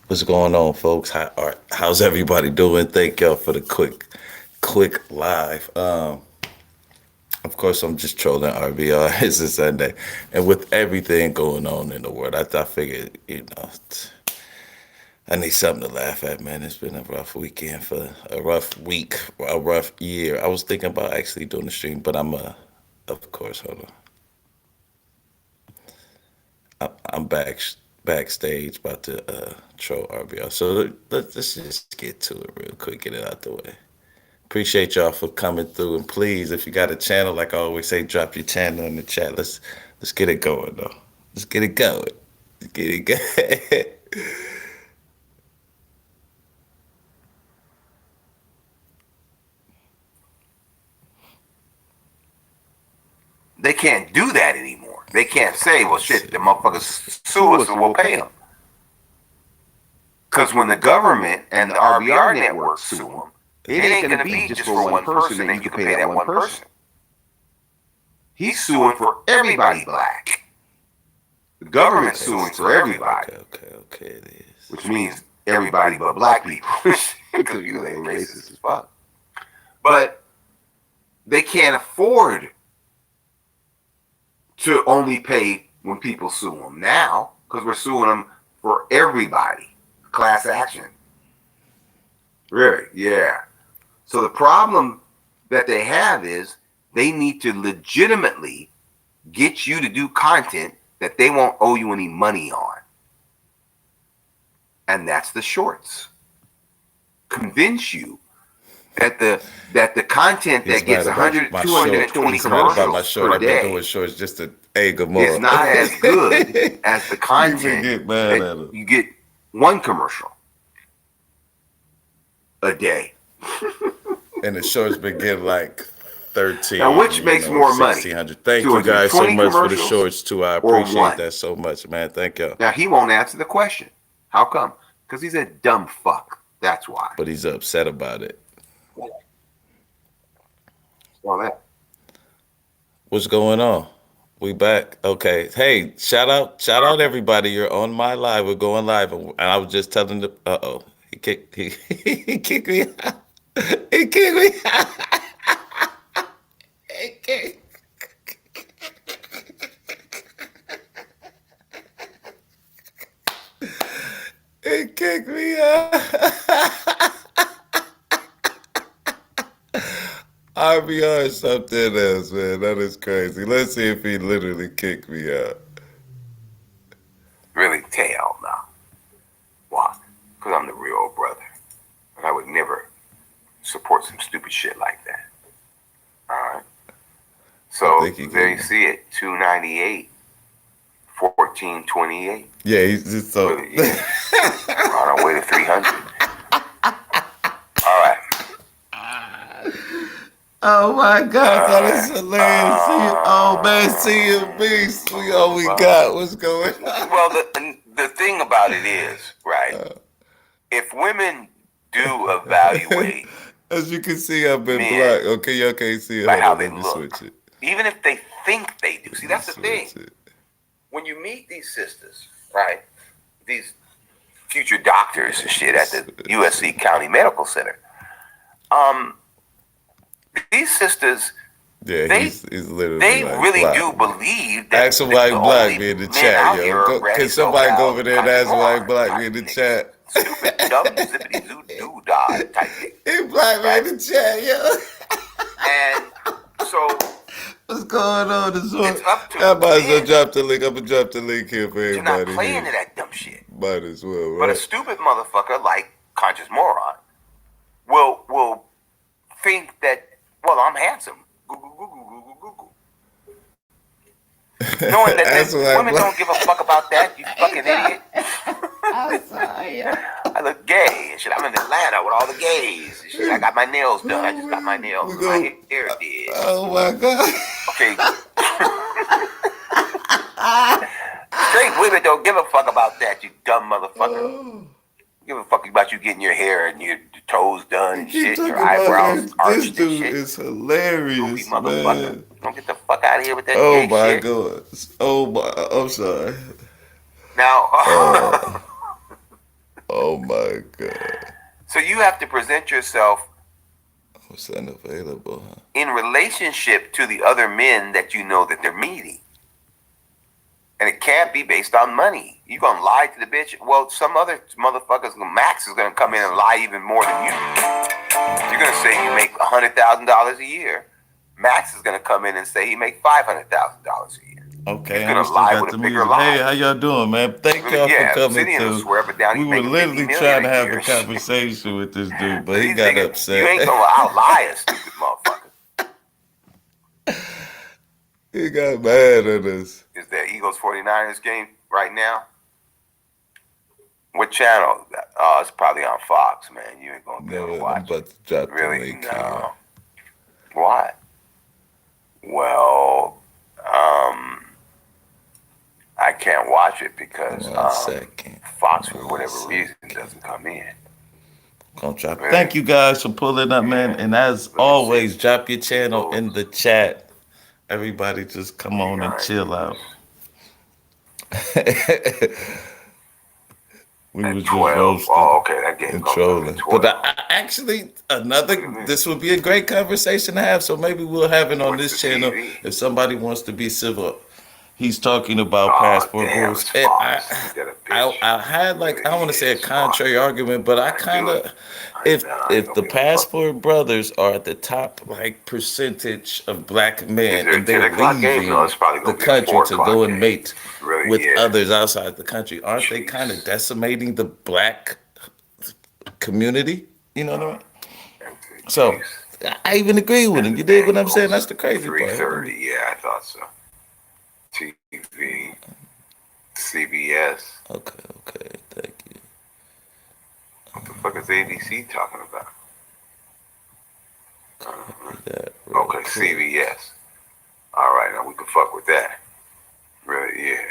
What's going on, folks? How's everybody doing? Thank y'all for the quick live. Of course, I'm just trolling RBR. It's a Sunday, and with everything going on in the world, I figured, I need something to laugh at, man. It's been a rough weekend for a rough week, a rough year. I was thinking about actually doing the stream, but of course, hold on. I'm backstage about to troll RBR. So let's just get to it real quick, get it out the way. Appreciate y'all for coming through, and please, if you got a channel, like I always say, drop your channel in the chat. Let's get it going though. Let's get it going. Let's get it going. They can't do that anymore. They can't say, well, shit, the motherfuckers sue us and we'll pay them. Because when the government and the RBR network sue them, it ain't going to be just for one person and you can pay that one person. He's suing for everybody black. The government's suing for everybody. Okay, it is. Which means everybody but black people. Because you know they're racist as fuck. But they can't afford to only pay when people sue them now, because we're suing them for everybody. Class action. Really? Yeah. So the problem that they have is they need to legitimately get you to do content that they won't owe you any money on. And that's the shorts. Convince you that the content that gets 100, 220 commercials per day, I've been doing shorts just to egg them up. It's not as good as the content that you get one commercial a day. And the shorts been getting like 13. Now, which makes more money? 1,600. Thank you guys so much for the shorts too. I appreciate that so much, man. Thank y'all. Now, he won't answer the question. How come? Because he's a dumb fuck. That's why. But he's upset about it. Well, that. What's going on? We back. Okay. Hey, shout out everybody. You're on my live. We're going live. And I was just telling the he kicked me out. He kicked me out. He kicked, he kicked me out. RBR is something else, man. That is crazy. Let's see if he literally kicked me out. Really, hell no. Why? Because I'm the real brother. And I would never support some stupid shit like that. All right. I So think he there you can. see it. 298, 1428. Yeah, he's just so. Really, yeah. We're on our way to 300. All right. Oh my gosh, that is All hilarious. See you, oh man, see you, beast. We all we got. What's going on? Well, the thing about it is, right? If women do evaluate As you can see, I've been men black. Okay, y'all can't see it. by Hold how on, they let me look, switch it. even if they think they do. See, Let me that's the thing. switch it. When you meet these sisters, right? These future doctors and shit at the USC County Medical Center. These sisters, Yeah, they he's literally they like really black. do believe that Ask him the why he black only me in the men chat, out yo. here are Go, can granny, somebody go over SoCal, there and country ask him why he moron black me type in the niggas. chat? Stupid, dumb, zippity zoo doo dah type niggas. He black me Right? in the chat, yo. And so What's going on? it's up to I might as well men drop the link. I'm gonna drop the link here for to not everybody play here. into that dumb shit. Might as well, But a right? stupid motherfucker like conscious moron will think that, well, I'm handsome. Google, Google, Google, Google. Knowing that That's why women don't give a fuck about that, you fucking idiot. I'm sorry. I look gay and shit. I'm in Atlanta with all the gays and shit. I got my nails done. I just got my nails and my hair did. Oh my god. Okay. Straight women don't give a fuck about that, you dumb motherfucker. Give a fuck about you getting your hair and your toes done and Keep shit, and talking your about eyebrows this. This arched and dude shit. is Goofy hilarious, motherfucker. man. Don't get the fuck out of here with that Oh gay my shit. god. Oh my. I'm sorry. Now, Oh my god. so you have to present yourself Was unavailable, huh? in relationship to the other men that you know that they're meeting. And it can't be based on money. You gonna lie to the bitch? Well, some other motherfuckers, Max is gonna come in and lie even more than you. You're gonna say you make $100,000 a year. Max is gonna come in and say he make $500,000 a year. Okay, He's I'm gonna still lie got with the a bigger music. Hey, lie. how y'all doing, man? Thank Gonna, y'all for yeah, coming Obsidian will through. swear up and down We he's were making 50 literally million trying to a have year. a conversation with this dude, but he These got niggas, upset. you ain't gonna outlie a stupid motherfucker. He got mad at us. Is that Eagles 49ers game right now? What channel? Oh, it's probably on Fox, man. You ain't gonna be able to No, I'm watch it. about to drop the Really? link here. No. Why? Well, I can't watch it because 1 second. Fox, for 1 whatever reason, second. doesn't come in. Gonna drop. Really? Thank you guys for pulling up, man. And as Let me always, see. drop your channel in Eagles the chat. Everybody just come on and chill 49ers out. We at was just 12. roasting Oh, okay. That game and comes on at trolling. But 12. actually, Wait a minute. this would be a great conversation to have. So maybe we'll have it on What's this the channel TV? if somebody wants to be civil. He's talking about Oh, passport damn. rules. It's And Fox. Ain't that a bitch? I had like, I Really? want to Yeah, say a it's Fox. contrary argument, but I I kind do it. of, if I ain't gonna the be able to fuck with passport brothers are at the top like percentage of black it. Is men there a and 10 they're o'clock game? No, leaving it's probably the gonna be a country 4 to go o'clock and game. mate Really? with Yeah. others outside the country, aren't they kind of Jeez. decimating the black community? You know what I mean? So Jeez. I even agree with And him. the You dig what I'm saying? Bengals, That's the crazy part. 3:30. Yeah, I thought so. TV, CBS. Okay, thank you. What the fuck is ABC talking about? Copy that real Okay, quick. CBS. All right, now we can fuck with that. Really, yeah.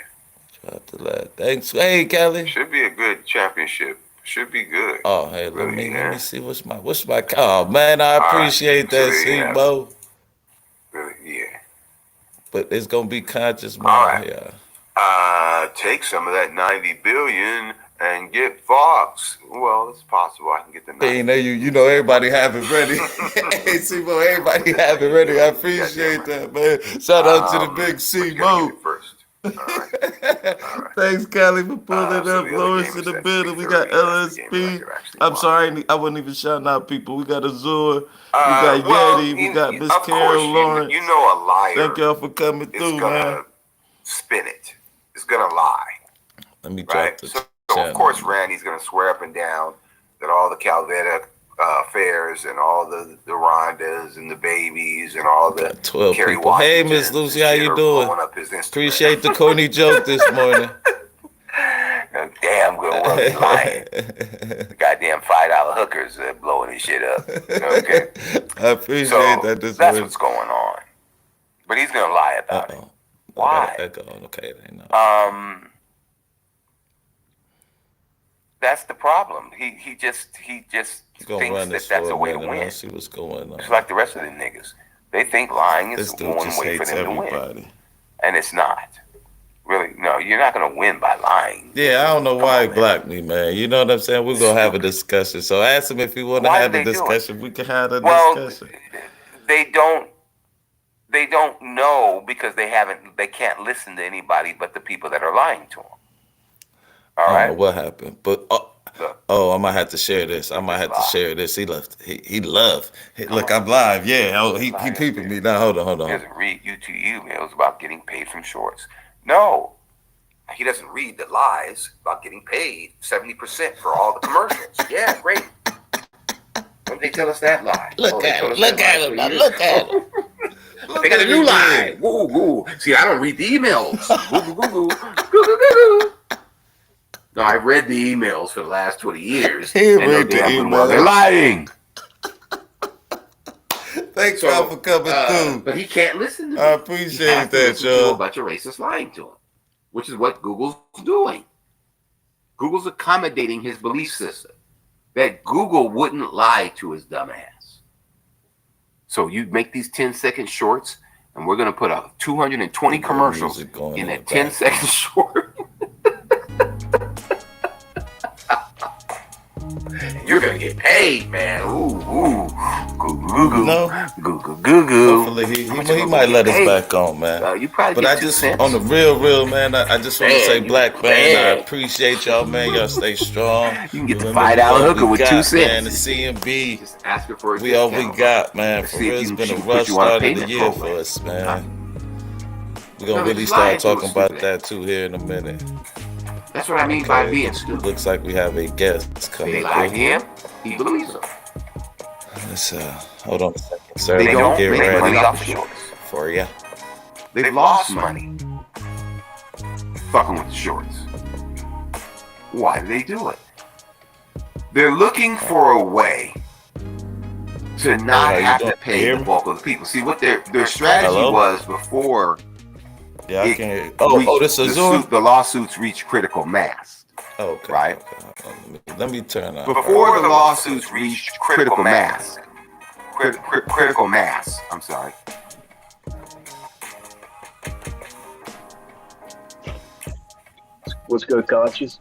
Drop the last. Thanks. Hey, Kelly. Should be a good championship. Should be good. Oh, hey, let Really, me yeah. see what's my. Oh man, I All right. appreciate So that. there you See, have it. Mo. Really, yeah. but it's gonna be conscious All mind right. here. Take some of that 90 billion and get Fox. Well, it's possible I can get the 90 Hey, you know everybody have it ready. Hey, C-Mo, everybody have it ready. I appreciate that, man. Shout out to the big But you gotta get C-Mo. it first. All right. All right. Thanks, Callie, for pulling So up. the other Lawrence game in is the set building. We got 3:30. That's the game that I LSP. could actually I'm watch. sorry, I wasn't even shouting out people. We got Azor. We got Well, Yeti. We got Miss of course, Carol Lawrence. you know a liar Thank y'all for coming is through, man. gonna spin it. It's gonna lie, Let me right? drop the So channel. of course, Randy's gonna swear up and down that all the Calvetta fairs and all the Rondas and the babies and all the 12 Kerry people. Hey, Washingtons Miss and Lucy, how shit you are doing? blowing up his Instagram. Appreciate the corny joke this morning. Damn good work, he's lying. The goddamn $5 hookers are blowing his shit up. Okay, I appreciate so that this that's morning. what's going on. But he's gonna lie about it. Uh-oh. Why? Echo. Okay, they know. That's the problem. He just Gonna thinks run this that that's for a way to minute. win. Let's see what's going on. Just like the rest of the niggas. They think lying is This dude one just way for hates them to win. everybody. And it's not. Really, no, you're not gonna win by lying. Yeah, I don't know Come why on, he man. blocked me, man. You know what I'm saying? We're gonna have a discussion. So ask him if he want to Why have do a they do it? discussion. We can have a Well, discussion. they don't know because they can't listen to anybody but the people that are lying to them. All I right. don't know what happened, but Look, I might have to share this. I might have to lie. share this. He left. He loved. Look, I'm live. Yeah. Oh, he peeping me now. Hold on. He doesn't read UTU emails about getting paid from shorts. No, he doesn't read the lies about getting paid 70% for all the commercials. Yeah, great. When did they tell us that lie? Look at him. Look at him. Look at him. They got a new lie. Woo, woo. See, I don't read the emails. Goo, goo, goo, goo, goo, goo, goo. No, I've read the emails for the last 20 years. He read the emails. They're lying. Thanks y'all for coming through. But he can't listen to me. I appreciate that, To a y'all. bunch of racists lying to him, which is what Google's doing. Google's accommodating his belief system that Google wouldn't lie to his dumb ass. So you make these 10-second shorts, and we're going to put a 220 commercials in a 10-second short. You're gonna get paid, man. Ooh, goo goo goo. No. Goo goo goo goo. Hopefully he might let us back on, man. You probably But get I 2 just cents. on the real man. I just want to say, black man, I man. appreciate y'all, man. Y'all stay strong. You can get the Remember $5 what hooker we with got, 2 man. cents. The CMB. Just ask her for a We all we discount. got, man. Let's For see if real, you it's been can a put rough you on a start of the payment year program. for us, man. We're No, gonna really just lying start to talking us, about stupid that too here in a minute. That's what I mean by Okay. being stupid. Looks like we have a guest They coming lie to through. him. He believes them. Let's hold on a second, sir. They Let me don't get make ready money off the shorts. for you. They've lost money fucking with the shorts. Why do they do it? They're looking for a way to not How you have doing? to pay Hear the me? bulk of the people. See, what their strategy Hello? was before Yeah, I it can hear you. Oh, this is Azure? the lawsuits reached critical mass. Oh, okay. Right? Okay. Let me turn on. Before the lawsuits reached critical mass. Critical mass. I'm sorry. What's good, conscious?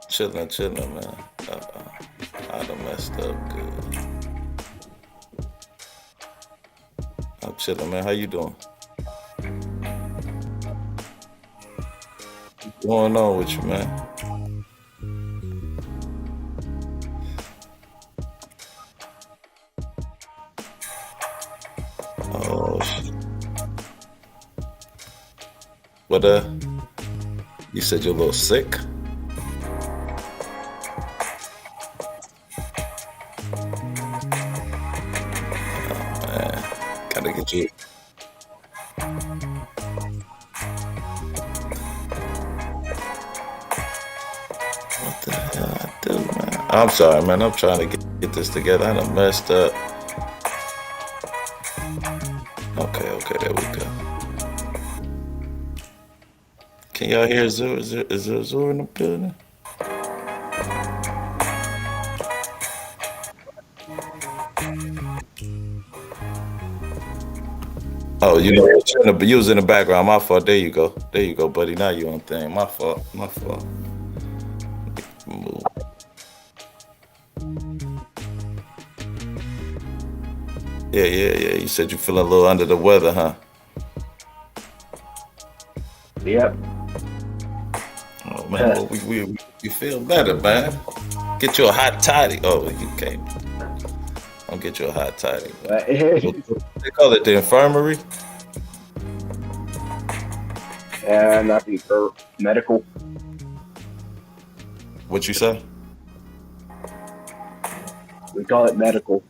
Chilling, man. I done messed up good. I'm chilling, man. How you doing? What's going on with you, man? Oh, shit. What, you said you're a little sick? Gotta get you. What the hell I do, man? I'm sorry, man. I'm trying to get this together. I done messed up. Okay, there we go. Can y'all hear Azure? Is there Azure in the building? Oh, you was in the background. My fault. There you go. There you go, buddy. Now you on thing. My fault. My fault. Move. Yeah, yeah, yeah. You said you feeling a little under the weather, huh? Yep. Oh man, well we feel better, man. Get you a hot toddy. Oh, you can't. I'll get you a hot toddy. What they call it, the infirmary. And I think for medical, What you say? we call it medical.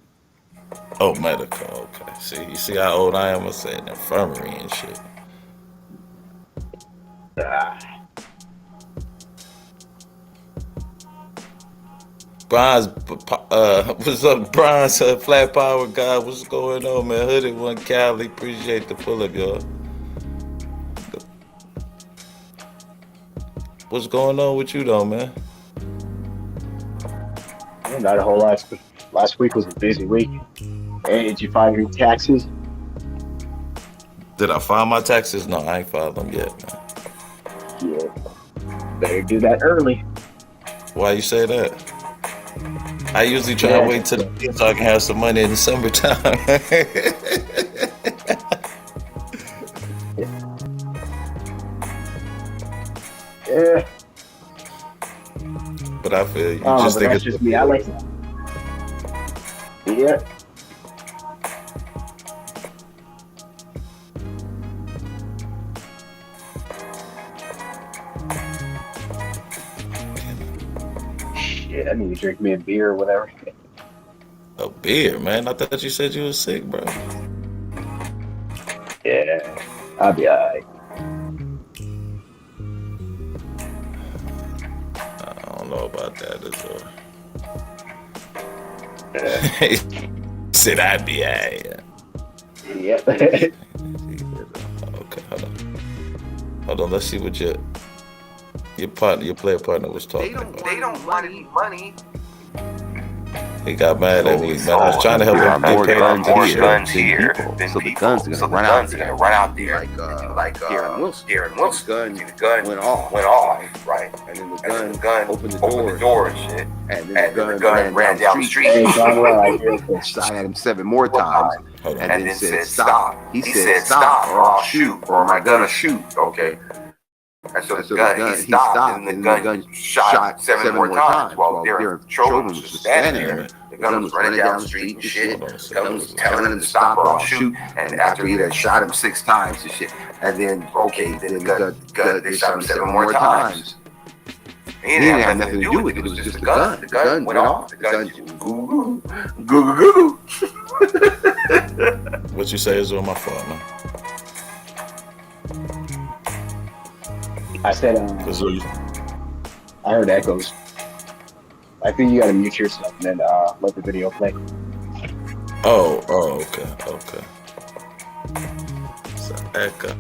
Oh, medical. Okay. See, you see how old I am? I said infirmary and shit. Ah, Bronze, what's up, Bronze? Flat Power guy, what's going on, man? Hooded One Cali, appreciate the pull up, y'all. What's going on with you, though, man? not a whole lot. Last week was a busy week. Hey, did you find your taxes? Did I file my taxes? No, I ain't filed them yet, man. Yeah. Better do that early. Why you say that? I usually try to wait till the so I can have some money in the summertime. Yeah. But I feel you. Oh, Just but think that's it's just me. I like. Yeah. Shit, I need to drink me a beer or whatever. a beer, man. I thought you said you was sick, bro. Yeah, I'll be alright. I don't know about that as well. Yeah. He said I'd be alright. Yep. Okay, hold on. Hold on, let's see what your player partner was talking about. They don't want any money. He got mad at me, man. I was trying to help him more get paid. guns here than so people. the guns are So gonna run out there. Like Darren Wilson. Darren Wilson. The The gun went off. right? And then the And then gun, the gun opened the door and shit. and then the And gun ran down the street. Hey, darn well, I hear this. Shot at him 7 more times, Hold on. And then said stop. He said stop, or I'll shoot, or am I gonna shoot? Okay. And so the gun, he stopped, and the gun shot 7 more times while Darren Chauvin was just standing there. The gun was running down the street and shit. The gun was telling him to stop or I'll shoot. And after he had shot him 6 times and shit. And then, then the gun, they shot him 7 more times. He didn't have nothing to do with it. It was just the gun. The gun went off. The gun goo goo goo. What you say is all my fault, man. I said, 'Cause I heard echoes. I think you gotta mute yourself and then let the video play. okay. It's an echo.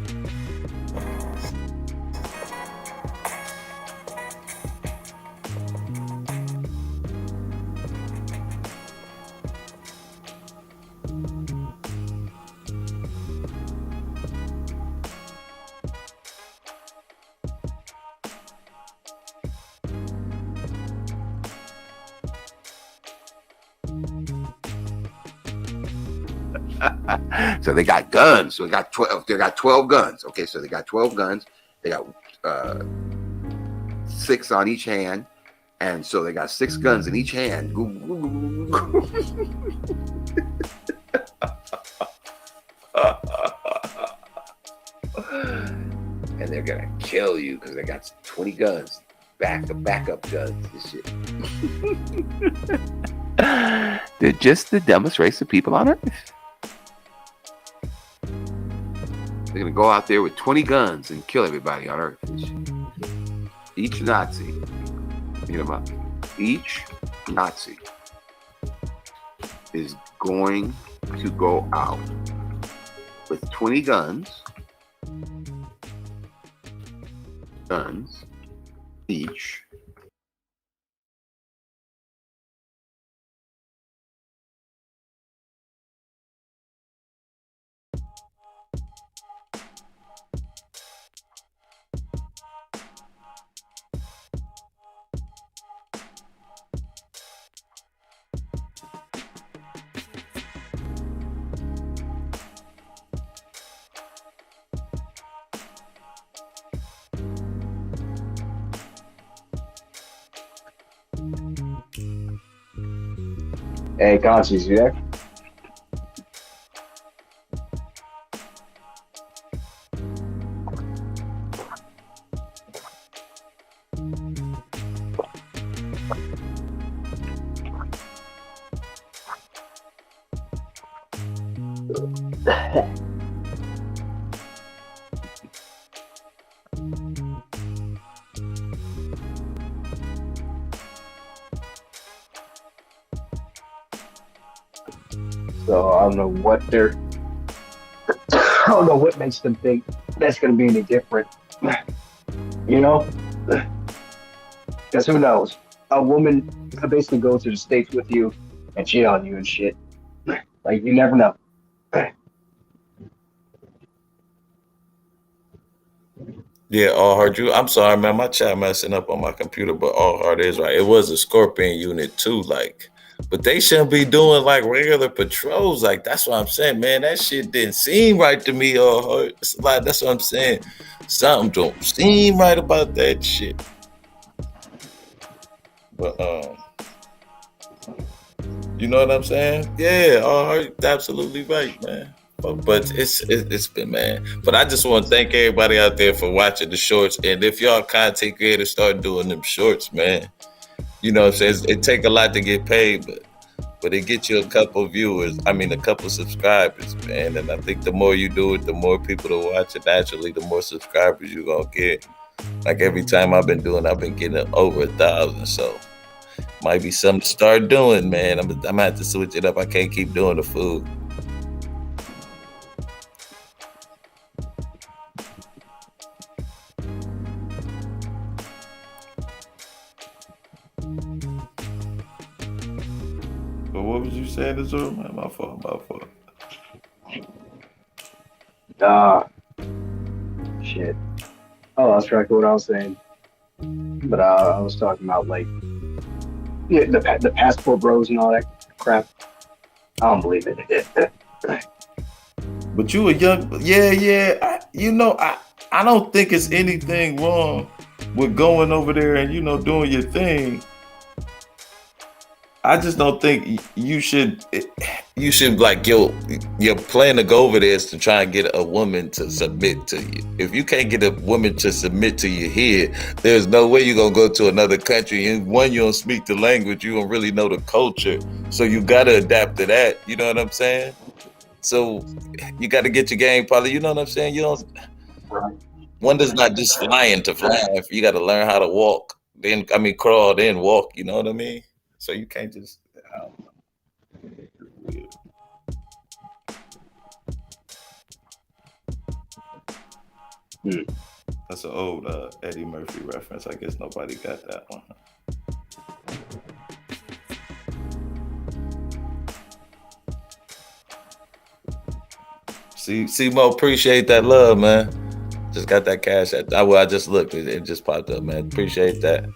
So they got guns. So they got 12. They got 12 guns. Okay, so they got 12 guns. They got 6 on each hand, and so they got 6 guns in each hand. And they're gonna kill you because they got 20 guns, backup guns and shit. They're just the dumbest race of people on earth. They're gonna go out there with 20 guns and kill everybody on Earth. Each Nazi, think about it. Each Nazi is going to go out with 20 guns each. Hey, Conchis, you there? So I don't know what they're. I don't know what makes them think that's going to be any different. You know, because who knows? A woman could basically go to the states with you and cheat on you and shit. Like you never know. Yeah, all hard. You. I'm sorry, man. My chat messing up on my computer, but all hard is right. It was a Scorpion unit too, like, but they shouldn't be doing like regular patrols. Like that's what I'm saying, man. That shit didn't seem right to me. All hard. It's like that's what I'm saying. Something don't seem right about that shit. But you know what I'm saying? Yeah, all right, absolutely right, man. But it's been, man. But I just want to thank everybody out there for watching the shorts. And if y'all content creators start doing them shorts, man, you know what I'm saying? It take a lot to get paid, but it gets you a couple viewers. I mean, a couple subscribers, man. And I think the more you do it, the more people to watch it. Naturally, the more subscribers you're gonna get. Like every time I've been getting over 1,000. So might be something to start doing, man. I'm gonna have to switch it up. I can't keep doing the food. But what was you saying, Azul? Man, my fault. Shit. Oh, that's right. What I was saying. But I was talking about like the passport bros and all that crap. I don't believe it. But you a young, yeah. I don't think it's anything wrong with going over there and doing your thing. I just don't think you should. You should like your plan to go over there is to try and get a woman to submit to you. If you can't get a woman to submit to you here, there's no way you're gonna go to another country. And one, you don't speak the language, you don't really know the culture, so you gotta adapt to that. You know what I'm saying? So you got to get your game, probably. You know what I'm saying? You don't. Right. One does not just flying to fly. You got to learn how to walk. Then crawl, then walk. You know what I mean? So you can't just. That's an old Eddie Murphy reference. I guess nobody got that one. See, Mo, appreciate that love, man. Just got that cash. I just looked. It just popped up, man. Appreciate that.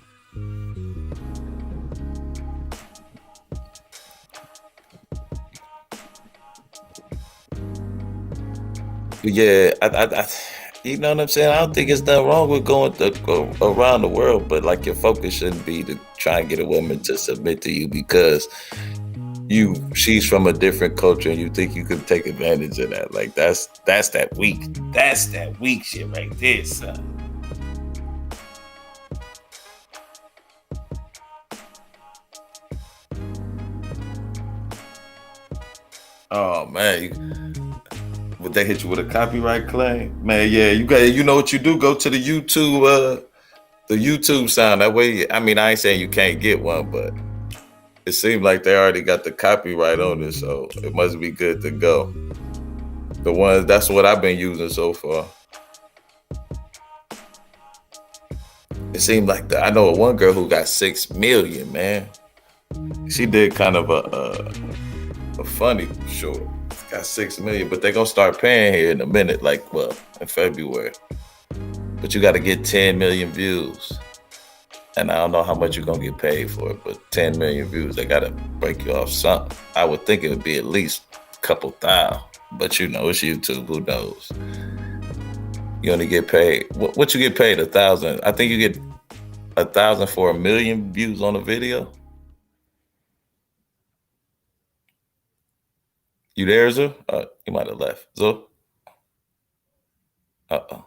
Yeah, I you know what I'm saying? I don't think it's nothing wrong with going around the world, but like your focus shouldn't be to try and get a woman to submit to you because she's from a different culture and you think you could take advantage of that. Like that's that weak shit right there, son. Oh man, would they hit you with a copyright claim? Man, yeah, you know what you do? Go to the YouTube sound. That way, I ain't saying you can't get one, but it seems like they already got the copyright on it, so it must be good to go. That's what I've been using so far. It seemed like I know one girl who got 6 million, man. She did kind of a funny short. Got 6 million, but they're gonna start paying here in a minute, in February. But you got to get 10 million views. And I don't know how much you're going to get paid for it, but 10 million views, they got to break you off something. I would think it would be at least a couple thousand, but it's YouTube, who knows? You only get paid, what you get paid, 1,000? I think you get 1,000 for 1 million views on a video. You there, Zo? You might have left. Zo? Uh-oh.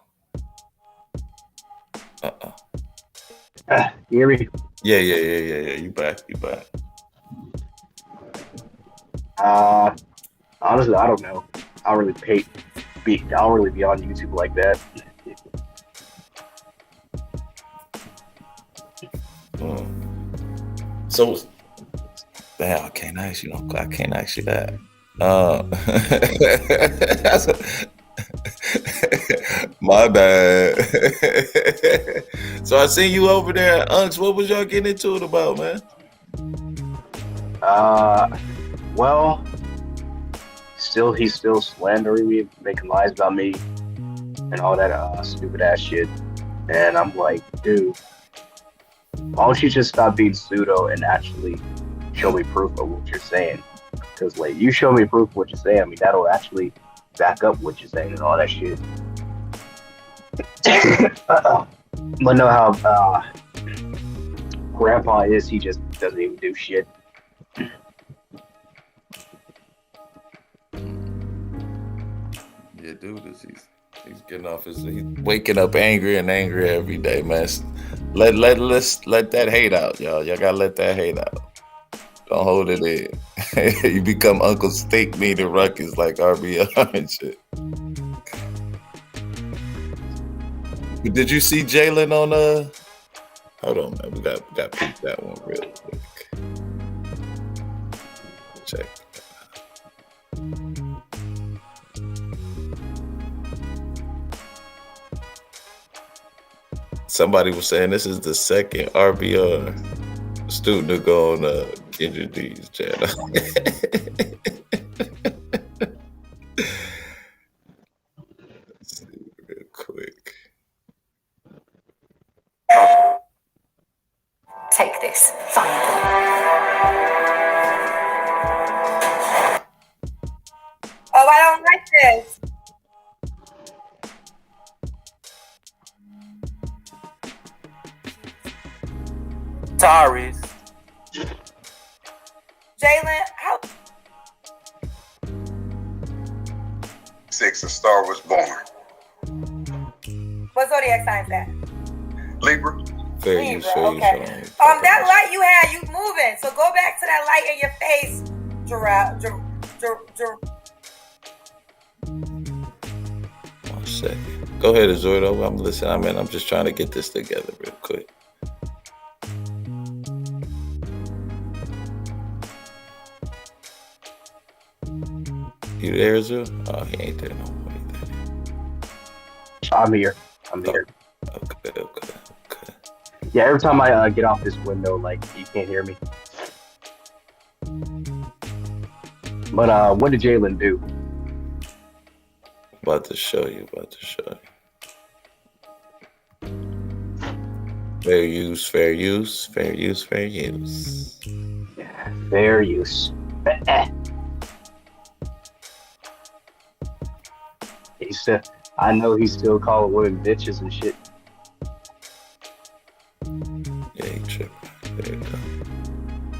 Uh-oh. You hear me? Yeah. You back. Honestly, I don't know. I don't really be on YouTube like that. So, damn, I can't ask you that. My bad. So I seen you over there at Unks. What was y'all getting into it about, man? Well, he's still slandering me, making lies about me, and all that stupid ass shit. And I'm like, dude, why don't you just stop being pseudo and actually show me proof of what you're saying? Because like, you show me proof of what you're saying, I mean, that'll actually back up what you're saying and all that shit. But know how Grandpa is, he just doesn't even do shit. Yeah, dude, he's getting off he's waking up angry every day, man. Let that hate out, y'all. Y'all gotta let that hate out. Don't hold it in. You become Uncle Steak Meat and Ruckus like RBR and shit. Did you see Jalen on hold on, man. We got to peek that one real quick. Check. Somebody was saying this is the second RBR student to go on Kendra D's channel. Let's see real quick. Take this. Find them. Oh, I don't like this. Taurus. Jalen, how? 6, a star was born. What zodiac sign is that? Libra. Fair Libra, use, fair use. okay. That light you had, you moving. So go back to that light in your face, Gerard. 1 second. Go ahead, Azordo. I'm listening. I'm just trying to get this together real quick. You there, Azor? Oh, he ain't there no more. I'm here. Okay. Yeah, every time I get off this window, like, you can't hear me. But what did Jalen do? About to show you. Fair use. Fair use. I know he's still calling women bitches and shit. Yeah, he tripping. There you go.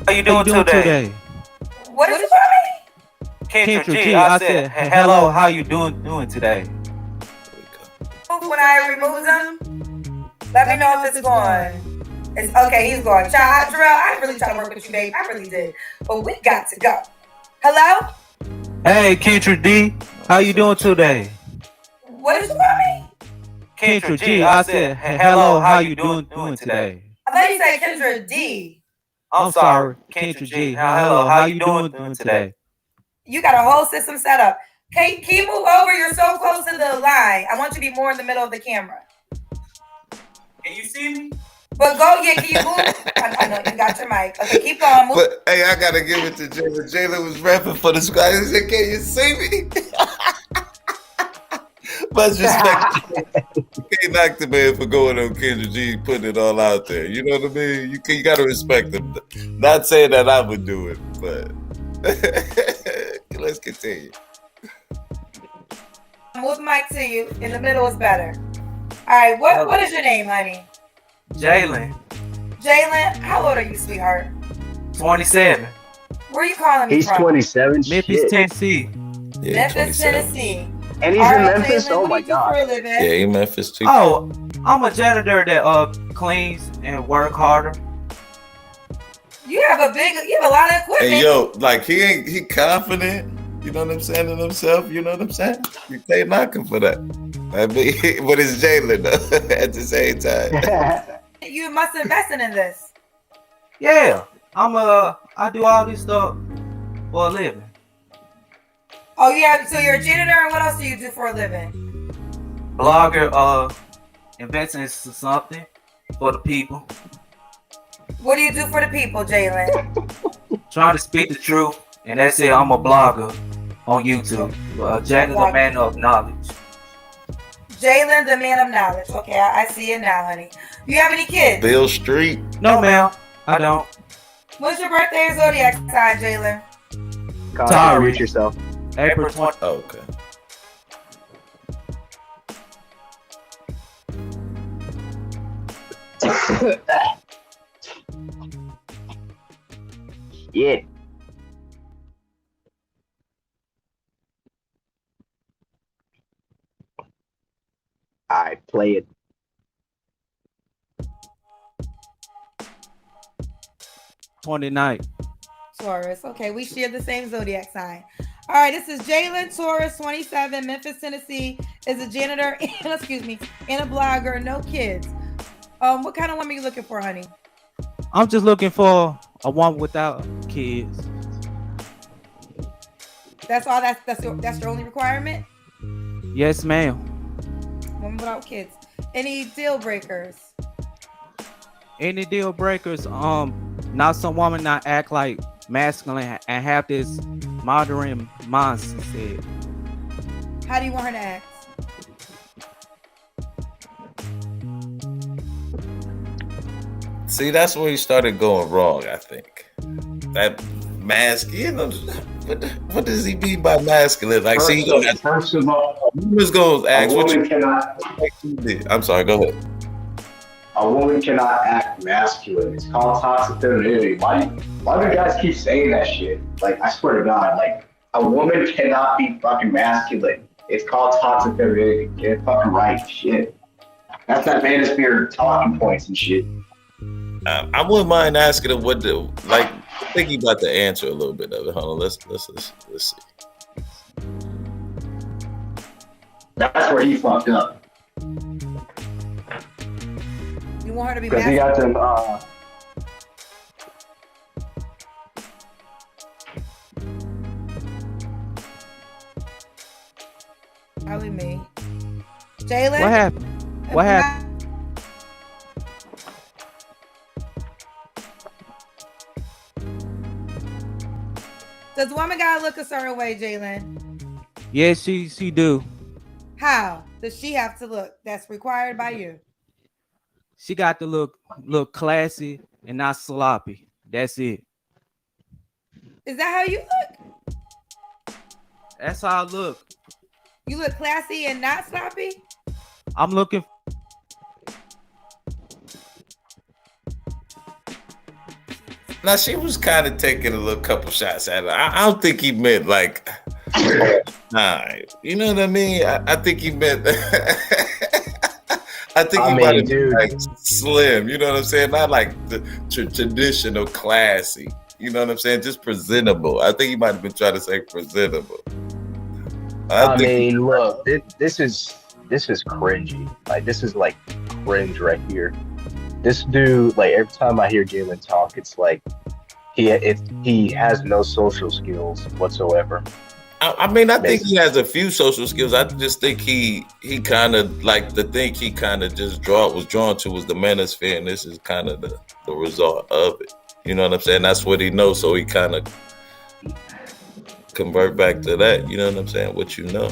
How you doing today? What is it for me? tHER, I said, hello, how you doing today? There we go. When I remove them, let me know if it's gone. It's okay, he's going. Child, Jarrell, I really tried to work with you, babe. I really did. But we got to go. Hello? Hey, tHER, how you doing today? What is it for me? tHER, I said, hello, how you doing today? I thought you said Kendra D. I'm sorry, tHER, hello, how you doing today? You got a whole system set up. Can you move over? You're so close to the line. I want you to be more in the middle of the camera. Can you see me? But go, yeah, can you move? I know you got your mic. Okay, keep going. Move. But hey, I gotta give it to Jalen. Jalen was rapping for the squad. He said, "Can you see me?" Much respect. You can't knock the man for going on Kendra G, putting it all out there. You know what I mean? You gotta respect him. Not saying that I would do it, but let's continue. Move the mic to you. In the middle is better. All right, what is your name, honey? Jalen. Jalen, how old are you, sweetheart? 27. Where you calling me He's from? 27. Memphis, Shit. Tennessee. Yeah, Memphis, 27. Tennessee. And he's All in right, Memphis. Jalen, Oh what do my you do for a god. living? Yeah, he Memphis too. Oh, I'm a janitor that cleans and work harder. You have a lot of equipment. And yo, like he confident. You know what I'm saying in himself. You know what I'm saying. You can't knock him for that. I mean, but it's Jalen though, at the same time. You must invest in this. Yeah, I do all this stuff for a living. Oh yeah, so you're a janitor, and what else do you do for a living? Blogger, investing in something for the people. What do you do for the people, Jalen? Trying to speak the truth, and that's it. I'm a blogger on YouTube. Jalen, the man of knowledge. Jalen, the man of knowledge. Okay, I see it now, honey. You have any kids? Bill Street. No, ma'am, I don't. What's your birthday or zodiac sign, Jalen? Taurus. Reach yourself. April 20. Oh, okay. Yeah. I play it. Taurus. Okay, we share the same zodiac sign. All right, this is Jalen, Taurus, 27, Memphis, Tennessee. Is a janitor and and a blogger. No kids. What kind of woman are you looking for, honey? I'm just looking for a woman without kids. That's all. That's your only requirement. Yes, ma'am. Woman without kids. Any deal breakers? Any deal breakers? Not some woman not act like masculine and have this modern mindset. How do you want her to act? See, that's where he started going wrong, I think. That mask, you know, what does he mean by masculine? Like, First of all, you was going to ask a what woman you cannot. I'm sorry, go ahead. A woman cannot act masculine. It's called toxic femininity. Why do guys keep saying that shit? Like, I swear to God, like, a woman cannot be fucking masculine. It's called toxic femininity. Get it fucking right, shit. That's that Menace Fair talking points and shit. I wouldn't mind asking him what the like. I think he about to answer a little bit of it. Hold on, let's see. That's where he fucked up. You want her to be Because he got them. Probably me. Jalen? What happened? What happened? Does woman gotta look a certain way, Jalen? Yes, she do. How does she have to look? That's required by you. She got to look classy and not sloppy. That's it. Is that how you look? That's how I look. You look classy and not sloppy? I'm looking. Now she was kind of taking a little couple shots at it. I don't think he meant like, nah, you know what I mean? I think he meant. I think he might have been like slim. You know what I'm saying? Not like the traditional classy. You know what I'm saying? Just presentable. I think he might have been trying to say presentable. I mean, look, this is cringy. Like, this is like cringe right here. This dude, like, every time I hear Jalen talk, it's like he has no social skills whatsoever. I mean, I think he has a few social skills. I just think he kind of like the thing he kind of just was drawn to was the Menace Fair, and this is kind of the result of it. You know what I'm saying? That's what he knows, so he kind of convert back to that. You know what I'm saying? What you know,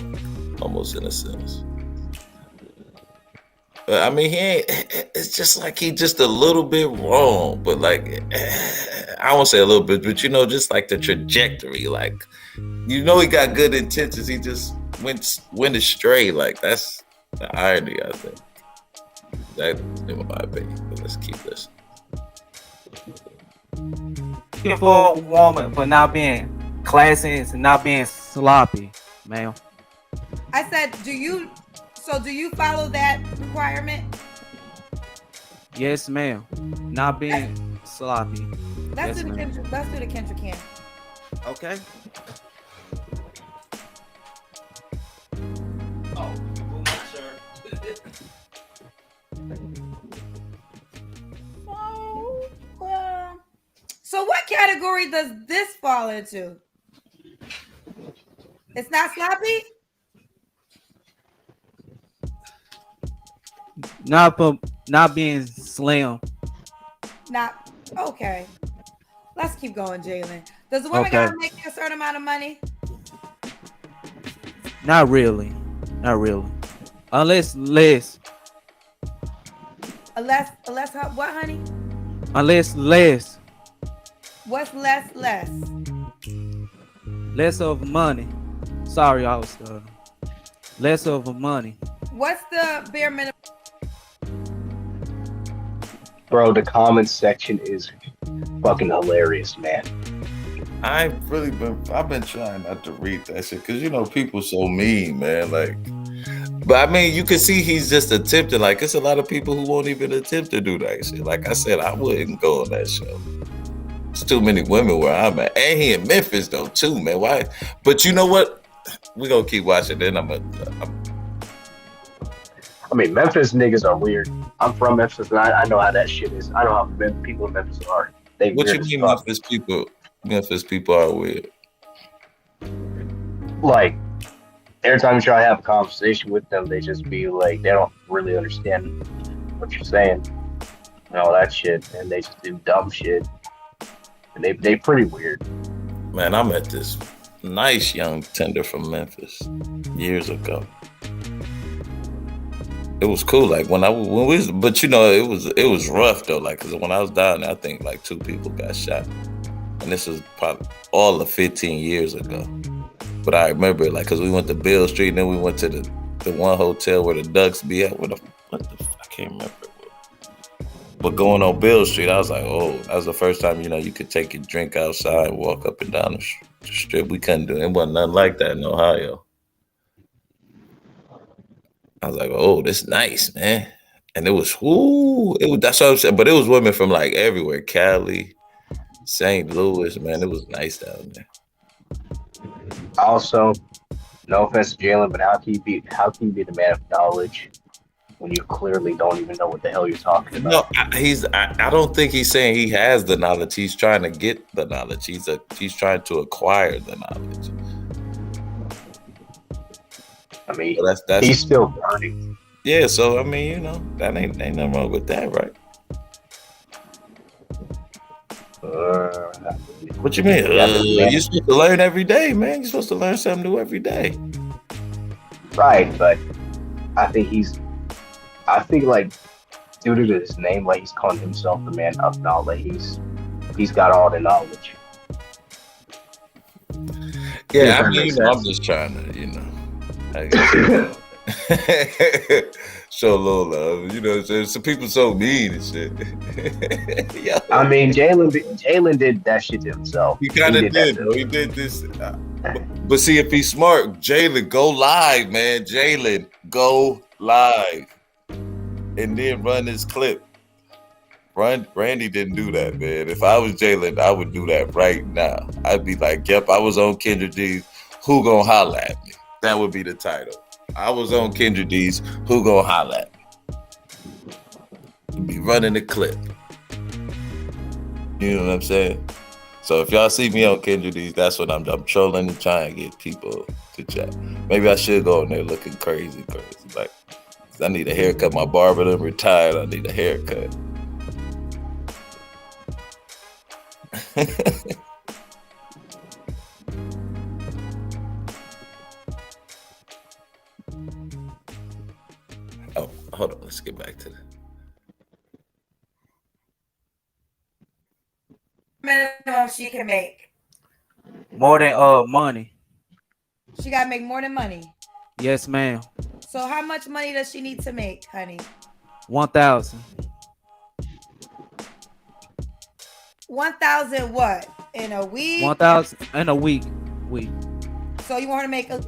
almost in a sense. But I mean, he ain't. It's just like he just a little bit wrong, but like I won't say a little bit, but you know, just like the trajectory, like. You know he got good intentions. He just went astray. Like that's the irony, I think. That's in my opinion. But let's keep this. looking for a woman for not being classy and not being sloppy, ma'am. I said, do you follow that requirement? Yes, ma'am. Not being sloppy. Let's Yes, do the ma'am. Kendrick can. Okay. Oh, well. So what category does this fall into? It's not sloppy? Not being slim. Not okay. Let's keep going, Jalen. Does the woman Okay. gotta make a certain amount of money? Not really. Not really. Unless less. Unless what, honey? Unless less. What's less? Less of money. Sorry, I was less of money. What's the bare minimum? Bro, the comments section is fucking hilarious, man. I've been trying not to read that shit because you know people so mean, man. Like, but I mean, you can see he's just attempting. Like, it's a lot of people who won't even attempt to do that shit. Like I said, I wouldn't go on that show. There's too many women where I'm at, and he in Memphis though too, man. Why? But you know what? We gonna keep watching. Then I mean, Memphis niggas are weird. I'm from Memphis, and I know how that shit is. I know how people in Memphis are. They What weird you as mean fuck. Memphis people are weird? Like, every time you try to have a conversation with them, they just be like, they don't really understand what you're saying and all that shit, and they just do dumb shit. And they pretty weird. Man, I met this nice young tender from Memphis years ago. It was cool. Like when we was, but you know, it was rough though. Like, cause when I was down there, I think like 2 people got shot, and this was probably all of 15 years ago. But I remember it, like, cause we went to Bill Street, and then we went to the one hotel where the Ducks be at. I can't remember. But going on Bill Street, I was like, oh, that was the first time, you know, you could take your drink outside and walk up and down the strip. We couldn't do it. It wasn't nothing like that in Ohio. I was like, oh, this nice, man. And it was, that's what I'm saying. But it was women from like everywhere, Cali, St. Louis, man. It was nice down there. Also, no offense to Jalen, but how can you be the man of knowledge when you clearly don't even know what the hell you're talking about? No, I don't think he's saying he has the knowledge. He's trying to get the knowledge. He's trying to acquire the knowledge. I mean, So that's he's still learning. yeah. So I mean, you know, that ain't nothing wrong with that, right? What you mean? You're supposed to learn every day, man. You're supposed to learn something new every day. Right, but I think like due to his name, like he's calling himself the man of knowledge. He's got all the knowledge. Yeah, I mean, you know, I'm just trying to, you know, I guess, show a little love. You know, some people so mean and shit. Yeah. I mean, Jalen did that shit to himself. He kind of did, though. He did this. But see, if he's smart, Jalen, go live, man. Jalen, go live. And then run this clip. Randy didn't do that, man. If I was Jalen, I would do that right now. I'd be like, yep, I was on Kendra D's. Who gonna holla at me? That would be the title. I was on Kendra D's. Who gonna holla at me? Be running the clip. You know what I'm saying? So if y'all see me on Kendra D's, that's what I'm trolling and trying to get people to chat. Maybe I should go in there looking crazy. Like, I need a haircut. My barber done retired. I need a haircut. Oh, hold on. Let's get back to that. Minimum she can make. More than money. She gotta make more than money. Yes, ma'am. So how much money does she need to make, honey? 1,000. 1,000 what? In a week? 1,000 in a week. So you want her to make a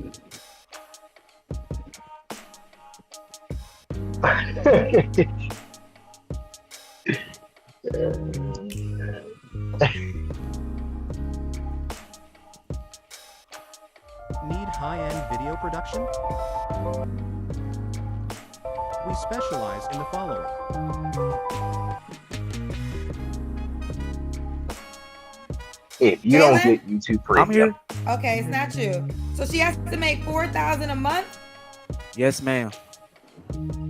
Need high-end video production? We specialize in the following. If you don't Jalen? get YouTube I'm here. Premium, Okay, it's not you. So she has to make 4,000 a month? Yes, ma'am.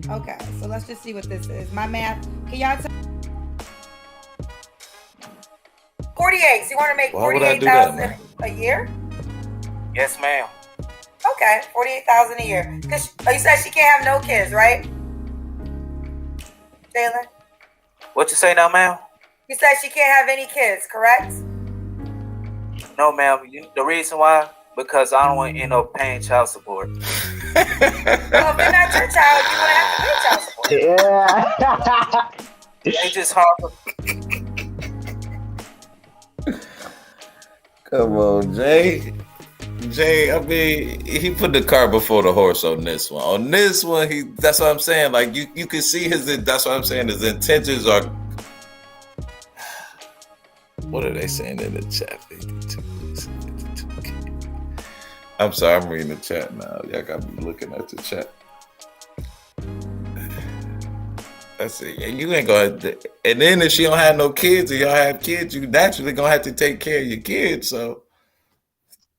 Okay, so let's just see what this is. My math. Can y'all tell? 48. So you want to make Why would I do that, 48,000 man? a year? Yes, ma'am. Okay, 48,000 a year. Cause you said she can't have no kids, right? Jalen, What you say now, ma'am? you said she can't have any kids, correct? No, ma'am. The reason why? Because I don't want to end up paying child support. Well, if they're not your child, you're gonna have to pay child support. yeah. It's just hard. Come on, Jay. Jay, I mean, he put the cart before the horse on this one. On this one, that's what I'm saying. Like you can see that's what I'm saying. His intentions are. What are they saying in the chat? 52, 52K. I'm sorry, I'm reading the chat now. Y'all got me looking at the chat. That's it. And you ain't gonna. And then if she don't have no kids, or y'all have kids, you naturally gonna have to take care of your kids. So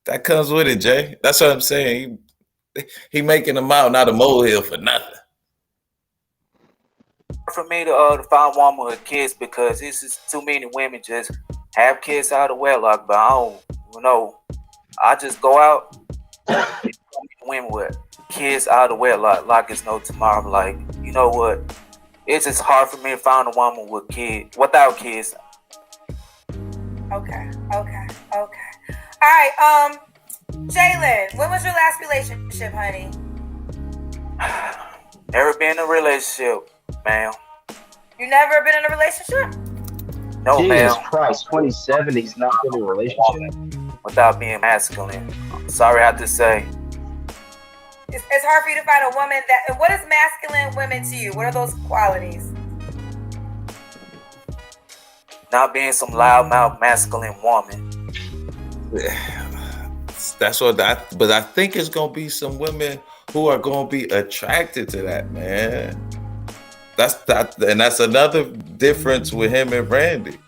that comes with it, Jay. That's what I'm saying. He making them out, not a molehill for nothing. For me to find a woman with kids because it's just too many women just have kids out of wedlock. But I don't, I just go out and women with kids out of wedlock like it's no tomorrow. I'm like, you know what? It's just hard for me to find a woman with kids without kids. Okay. All right. Jalen, when was your last relationship, honey? Never been in a relationship, ma'am. You never been in a relationship? No, Jesus ma'am. Christ, 27, he's not in a relationship. Without being masculine. Sorry I have to say. It's hard for you to find a woman that. What is masculine women to you? What are those qualities? Not being some loudmouth masculine woman. That's what but I think it's gonna be some women who are gonna be attracted to that, man. And that's another difference with him and Randy.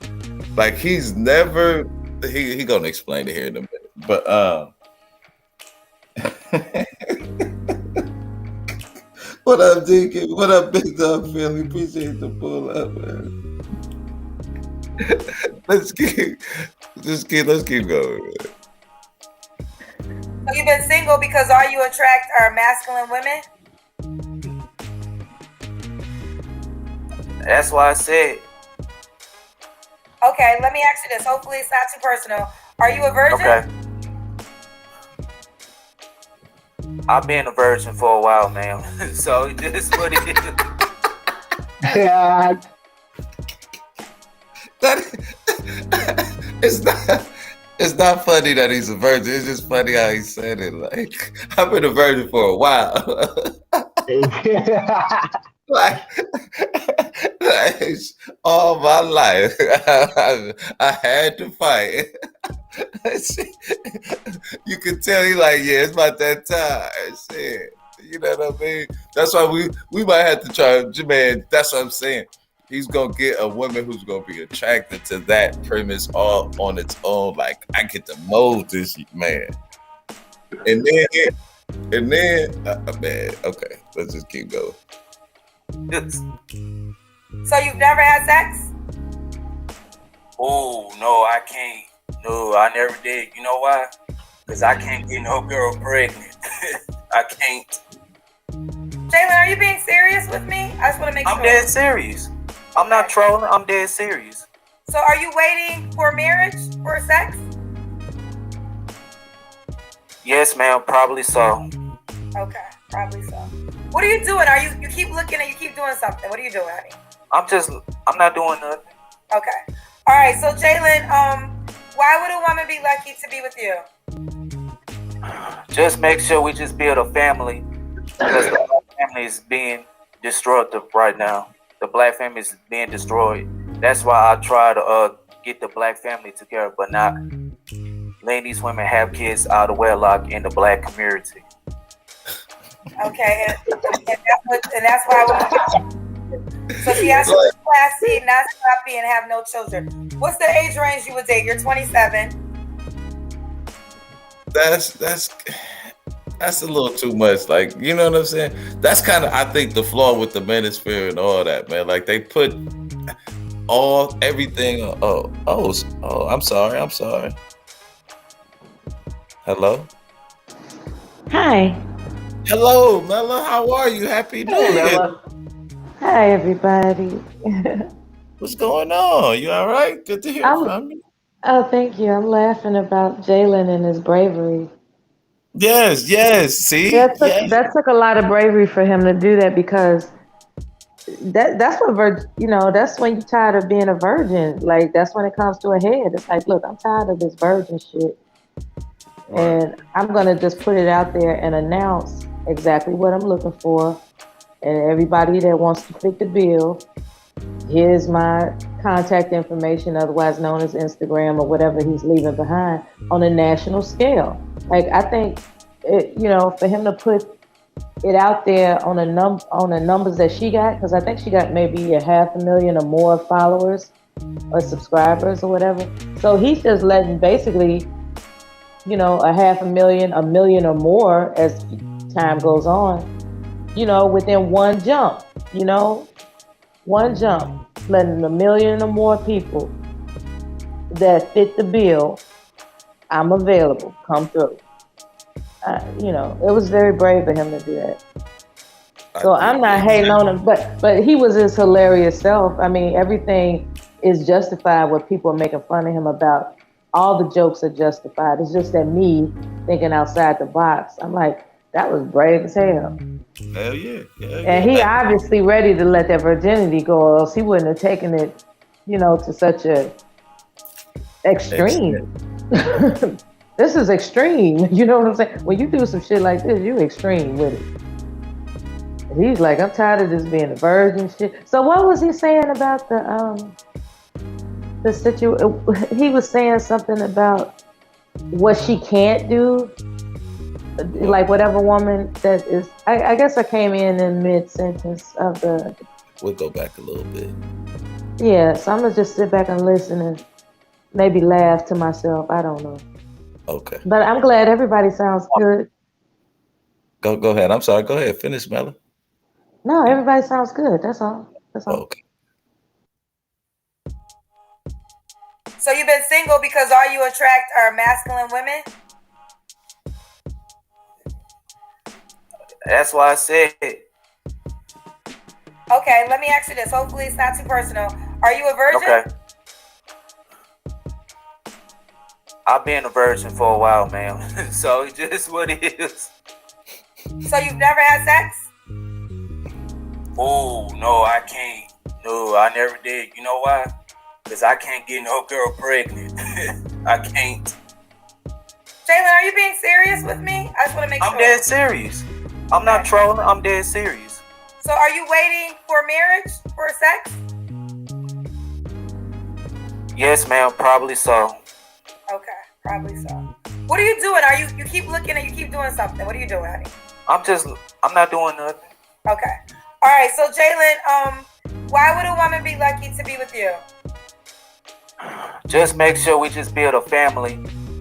Like he's never he gonna explain it here in a minute. But what up, Deacon? What up, Big Dog Philly? Appreciate the pull up, man. Let's keep going, man. So you've been single because all you attract are masculine women? That's why I said. Okay, let me ask you this. Hopefully it's not too personal. Are you a virgin? Okay. I've been a virgin for a while, ma'am. So this is what it is. Yeah. It's not funny that he's a virgin. It's just funny how he said it. Like I've been a virgin for a while. like all my life, I had to fight. You can tell he like, yeah, it's about that time. Shit. You know what I mean? That's why we might have to try, man. That's what I'm saying. He's gonna get a woman who's gonna be attracted to that premise all on its own. Like I get to mold this man, and then, man. Okay, let's just keep going. So you've never had sex? Oh no, I can't. No, I never did. You know why? Because I can't get no girl pregnant. I can't. Jalen, are you being serious with me? I just want to make sure. I'm dead serious. I'm not trolling. I'm dead serious. So are you waiting for marriage for sex? Yes, ma'am. Probably so. Okay, probably so. What are you doing? You keep looking and you keep doing something. What are you doing, honey? I'm not doing nothing. Okay. All right, so Jalen, why would a woman be lucky to be with you? Just make sure we just build a family because the black family is being destructive right now. The black family is being destroyed. That's why I try to get the black family together, but not letting these women have kids out of wedlock in the black community. Okay, and that's why I would. So she has to be classy, not sloppy, and have no children. What's the age range you would date? You're 27. That's a little too much. Like, you know what I'm saying? That's kind of, I think, the flaw with the Menace Fair and all that, man. Like, they put everything. I'm sorry. Hello. Hi. Hello, Mella. How are you? Happy New Year. Hi, everybody. What's going on? You all right? Good to hear from you. Oh, thank you. I'm laughing about Jalen and his bravery. Yes. See, That took a lot of bravery for him to do that because that's what that's when you're tired of being a virgin. Like that's when it comes to a head. It's like, look, I'm tired of this virgin shit, and I'm gonna just put it out there and announce exactly what I'm looking for. And everybody that wants to fit the bill, here's my contact information, otherwise known as Instagram or whatever he's leaving behind, on a national scale. Like I think, for him to put it out there on the numbers that she got, because I think she got maybe 500,000 or more followers or subscribers or whatever. So he's just letting basically, 500,000, 1 million or more as time goes on. Within one jump, letting 1 million or more people that fit the bill, I'm available, come through. It was very brave of him to do that. So I'm not hating on him, but he was his hilarious self. I mean, everything is justified what people are making fun of him about. All the jokes are justified. It's just that me thinking outside the box. I'm like, that was brave as hell. Hell yeah. And he obviously ready to let that virginity go, or else he wouldn't have taken it, to such a extreme. This is extreme. You know what I'm saying? When you do some shit like this, you extreme with it. And he's like, I'm tired of this being a virgin shit. So what was he saying about the situation? He was saying something about what she can't do. Like whatever woman that is, I guess I came in mid-sentence of the. We'll go back a little bit. Yeah, so I'm gonna just sit back and listen and maybe laugh to myself. I don't know. Okay. But I'm glad everybody sounds good. Go ahead. I'm sorry. Go ahead. Finish, Mella. No, everybody sounds good. That's all. Okay. So you've been single because all you attract are masculine women? That's why I said. Okay, let me ask you this. Hopefully it's not too personal. Are you a virgin? Okay. I've been a virgin for a while, man. So it's just what it is. So you've never had sex? Oh, no, I can't. No, I never did. You know why? Because I can't get no girl pregnant. I can't. Jalen, are you being serious with me? I just want to make sure. I'm dead serious. I'm not trolling. I'm dead serious. So are you waiting for marriage for sex? Yes, ma'am. Probably so. Okay, probably so. What are you doing? You keep looking and you keep doing something. What are you doing, honey? I'm not doing nothing. Okay. All right. So Jalen, why would a woman be lucky to be with you? Just make sure we just build a family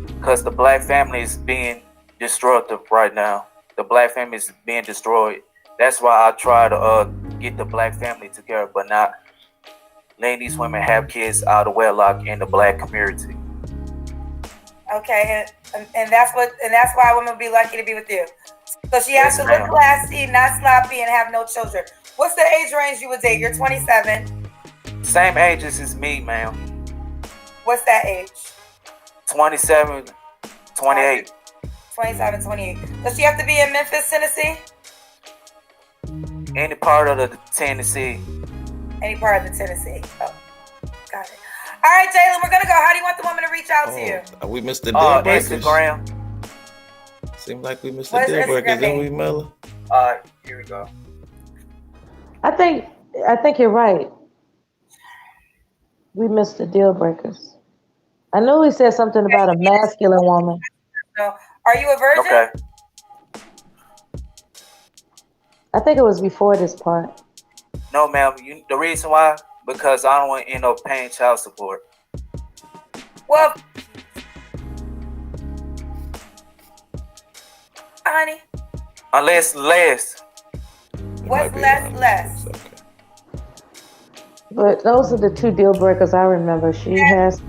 because the black family is being destructive right now. The black family is being destroyed. That's why I try to get the black family together, but not letting these women have kids out of wedlock in the black community. Okay, and that's why a woman would be lucky to be with you. So she has to look classy, not sloppy, and have no children. What's the age range you would date? You're 27. Same age as me, ma'am. What's that age? 27, 28. 27, 28. Does she have to be in Memphis, Tennessee? Any part of the Tennessee. Any part of the Tennessee. Oh, got it. All All right, Jalen, we're gonna go. How do you want the woman to reach out to you? We missed the deal breakers. Instagram. Seems like we missed What's the deal breakers, Instagram didn't we, name? Mella? Here we go. I think you're right. We missed the deal breakers. I know he said something about a masculine woman. No. Are you a virgin? Okay. I think it was before this part. No, ma'am. The reason why? Because I don't want to end up paying child support. Well, honey, Unless less. what's less? Okay. But those are the two deal breakers I remember. She has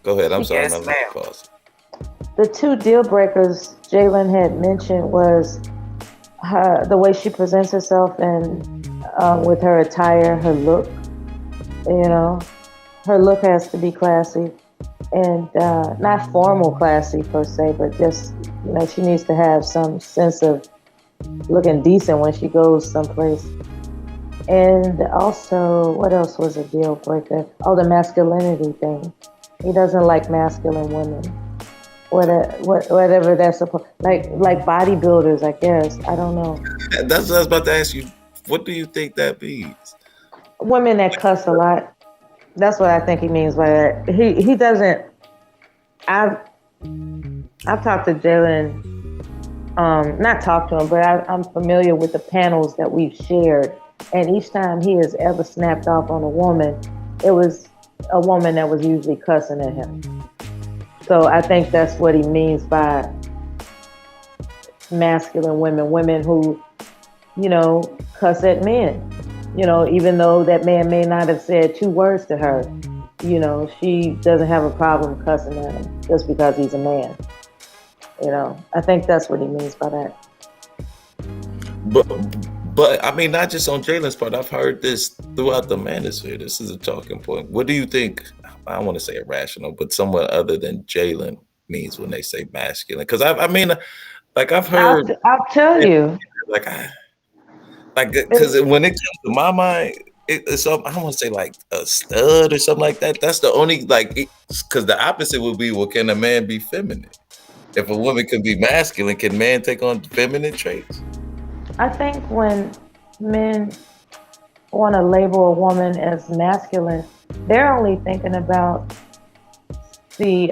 Go ahead. I'm sorry. Yes, Mella. ma'am. Pause. the two deal breakers Jalen had mentioned was the way she presents herself and with her attire, her look. You know, her look has to be classy and not formal classy per se, but just, you know, she needs to have some sense of looking decent when she goes someplace. And also, what else was a deal breaker? Oh, the masculinity thing. He doesn't like masculine women. Whatever that's supposed, like bodybuilders, I guess. I don't know. That's what I was about to ask you. What do you think that means? Women that cuss a lot. That's what I think he means by that. He doesn't. I've talked to Jalen. Not talked to him, but I'm familiar with the panels that we've shared. And each time he has ever snapped off on a woman, it was a woman that was usually cussing at him. So I think that's what he means by masculine women who, you know, cuss at men. You know, even though that man may not have said 2 words to her, you know, she doesn't have a problem cussing at him just because he's a man. You know, I think that's what he means by that. But I mean, not just on Jalen's part. I've heard this throughout the Menace Fair. This is a talking point. What do you think? I don't want to say irrational, but someone other than Jalen means when they say masculine. Because I mean, like I've heard. I'll tell you. Because when it comes to my mind, it's I don't want to say like a stud or something like that. That's the only because the opposite would be, well, can a man be feminine? If a woman can be masculine, can man take on feminine traits? I think when men want to label a woman as masculine, they're only thinking about the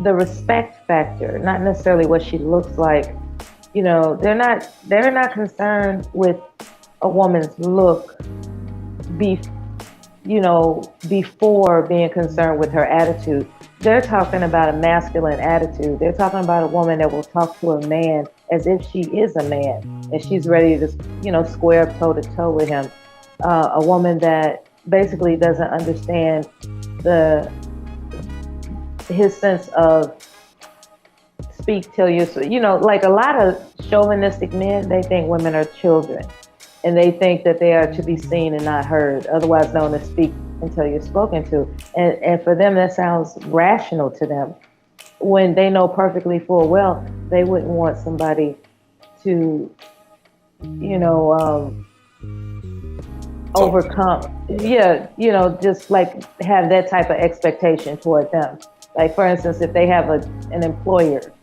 respect factor, not necessarily what she looks like. You know, they're not concerned with a woman's look before being concerned with her attitude. They're talking about a masculine attitude. They're talking about a woman that will talk to a man as if she is a man and she's ready to, you know, square up toe to toe with him. A woman that basically doesn't understand his sense of speak till you know, like a lot of chauvinistic men, they think women are children and they think that they are to be seen and not heard, otherwise known as speak until you're spoken to. And for them, that sounds rational to them when they know perfectly full well they wouldn't want somebody to, you know, overcome. Yeah, you know, just like have that type of expectation toward them. Like, for instance, if they have an employer,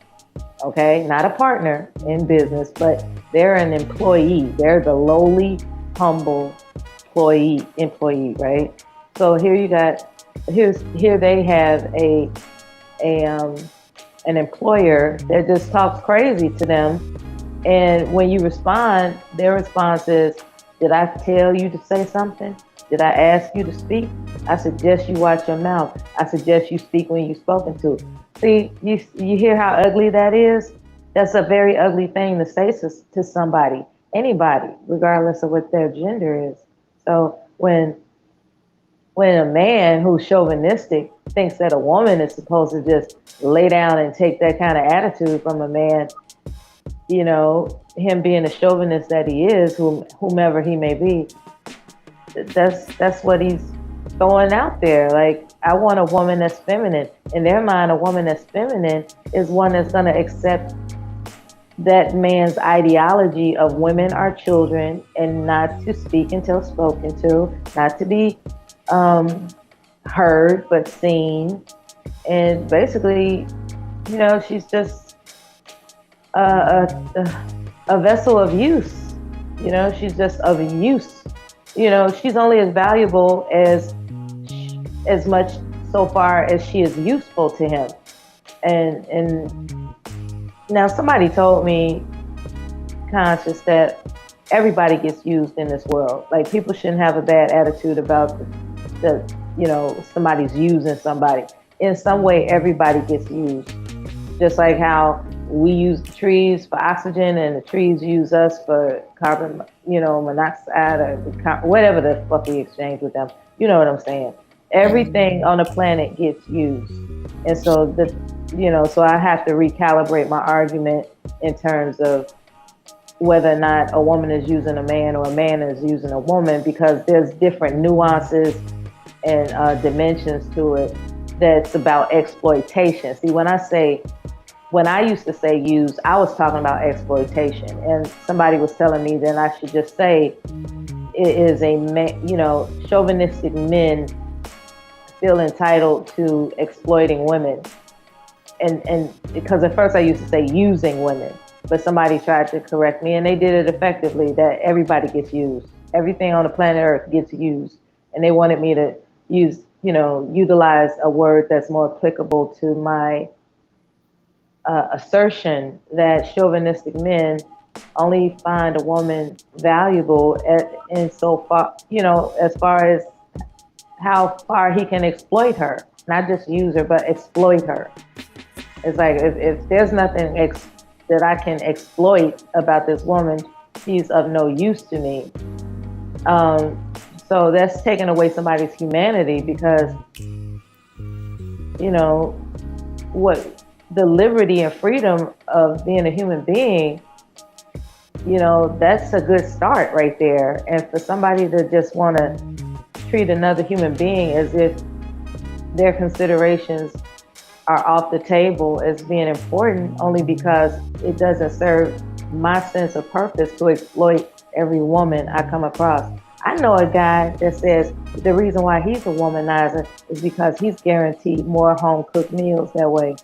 okay, not a partner in business, but they're an employee. They're the lowly, humble employee, right? So here they have an employer that just talks crazy to them, and when you respond, their response is, "Did I tell you to say something? Did I ask you to speak? I suggest you watch your mouth. I suggest you speak when you're spoken to." See, you hear how ugly that is? That's a very ugly thing to say to somebody, anybody, regardless of what their gender is. So when a man who's chauvinistic thinks that a woman is supposed to just lay down and take that kind of attitude from a man, you know, him being a chauvinist that he is, whomever he may be, that's what he's throwing out there. Like, I want a woman that's feminine. In their mind, a woman that's feminine is one that's going to accept that man's ideology of women are children and not to speak until spoken to, not to be heard but seen, and basically, she's just a vessel of use. She's just of use. She's only as valuable as much so far as she is useful to him. And now somebody told me, conscious, that everybody gets used in this world. Like, people shouldn't have a bad attitude about somebody's using somebody. In some way, everybody gets used. Just like how we use the trees for oxygen and the trees use us for carbon, monoxide, or whatever the fuck we exchange with them. You know what I'm saying? Everything on the planet gets used. And so so I have to recalibrate my argument in terms of whether or not a woman is using a man or a man is using a woman, because there's different nuances and dimensions to it that's about exploitation. See, when I used to say use, I was talking about exploitation, and somebody was telling me that I should just say it is chauvinistic men feel entitled to exploiting women. And because at first I used to say using women, but somebody tried to correct me, and they did it effectively, that everybody gets used. Everything on the planet Earth gets used. And they wanted me to utilize a word that's more applicable to my assertion that chauvinistic men only find a woman valuable in so far, as far as how far he can exploit her. Not just use her, but exploit her. It's like, if there's nothing that I can exploit about this woman, she's of no use to me. So that's taking away somebody's humanity, because, what the liberty and freedom of being a human being, that's a good start right there. And for somebody to just want to treat another human being as if their considerations are off the table as being important only because it doesn't serve my sense of purpose to exploit every woman I come across. I know a guy that says the reason why he's a womanizer is because he's guaranteed more home cooked meals that way.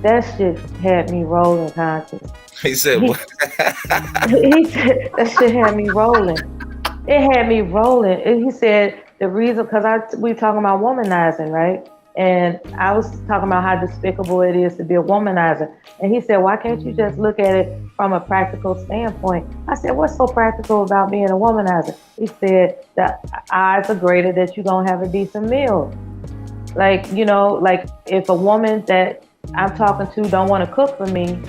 That shit had me rolling, conscious. He said, what? He said, that shit had me rolling. It had me rolling. And he said the reason, because we talking about womanizing, right? And I was talking about how despicable it is to be a womanizer. And he said, why can't you just look at it from a practical standpoint? I said, what's so practical about being a womanizer? He said, the odds are greater that you're going to have a decent meal. Like, like if a woman that I'm talking to don't want to cook for me,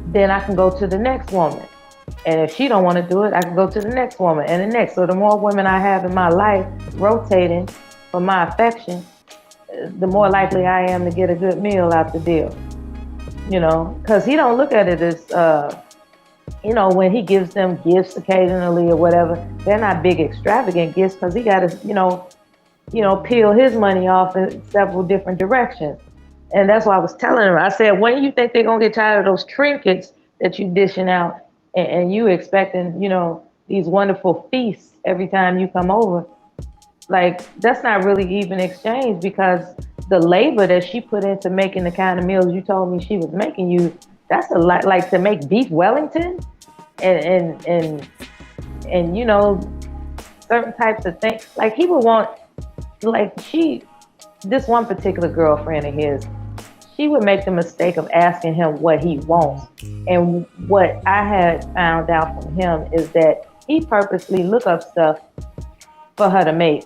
then I can go to the next woman. And if she don't want to do it, I can go to the next woman and the next. So the more women I have in my life rotating for my affection, the more likely I am to get a good meal out the deal. Because he don't look at it as, when he gives them gifts occasionally or whatever, they're not big extravagant gifts, because he got to, peel his money off in several different directions. And that's why I was telling him, I said, when you think they're going to get tired of those trinkets that you dishing out and you expecting, these wonderful feasts every time you come over? Like, that's not really even exchange, because the labor that she put into making the kind of meals you told me she was making you, that's a lot. Like, to make beef Wellington and certain types of things. Like, he would want, this one particular girlfriend of his, she would make the mistake of asking him what he wants. And what I had found out from him is that he purposely look up stuff for her to make,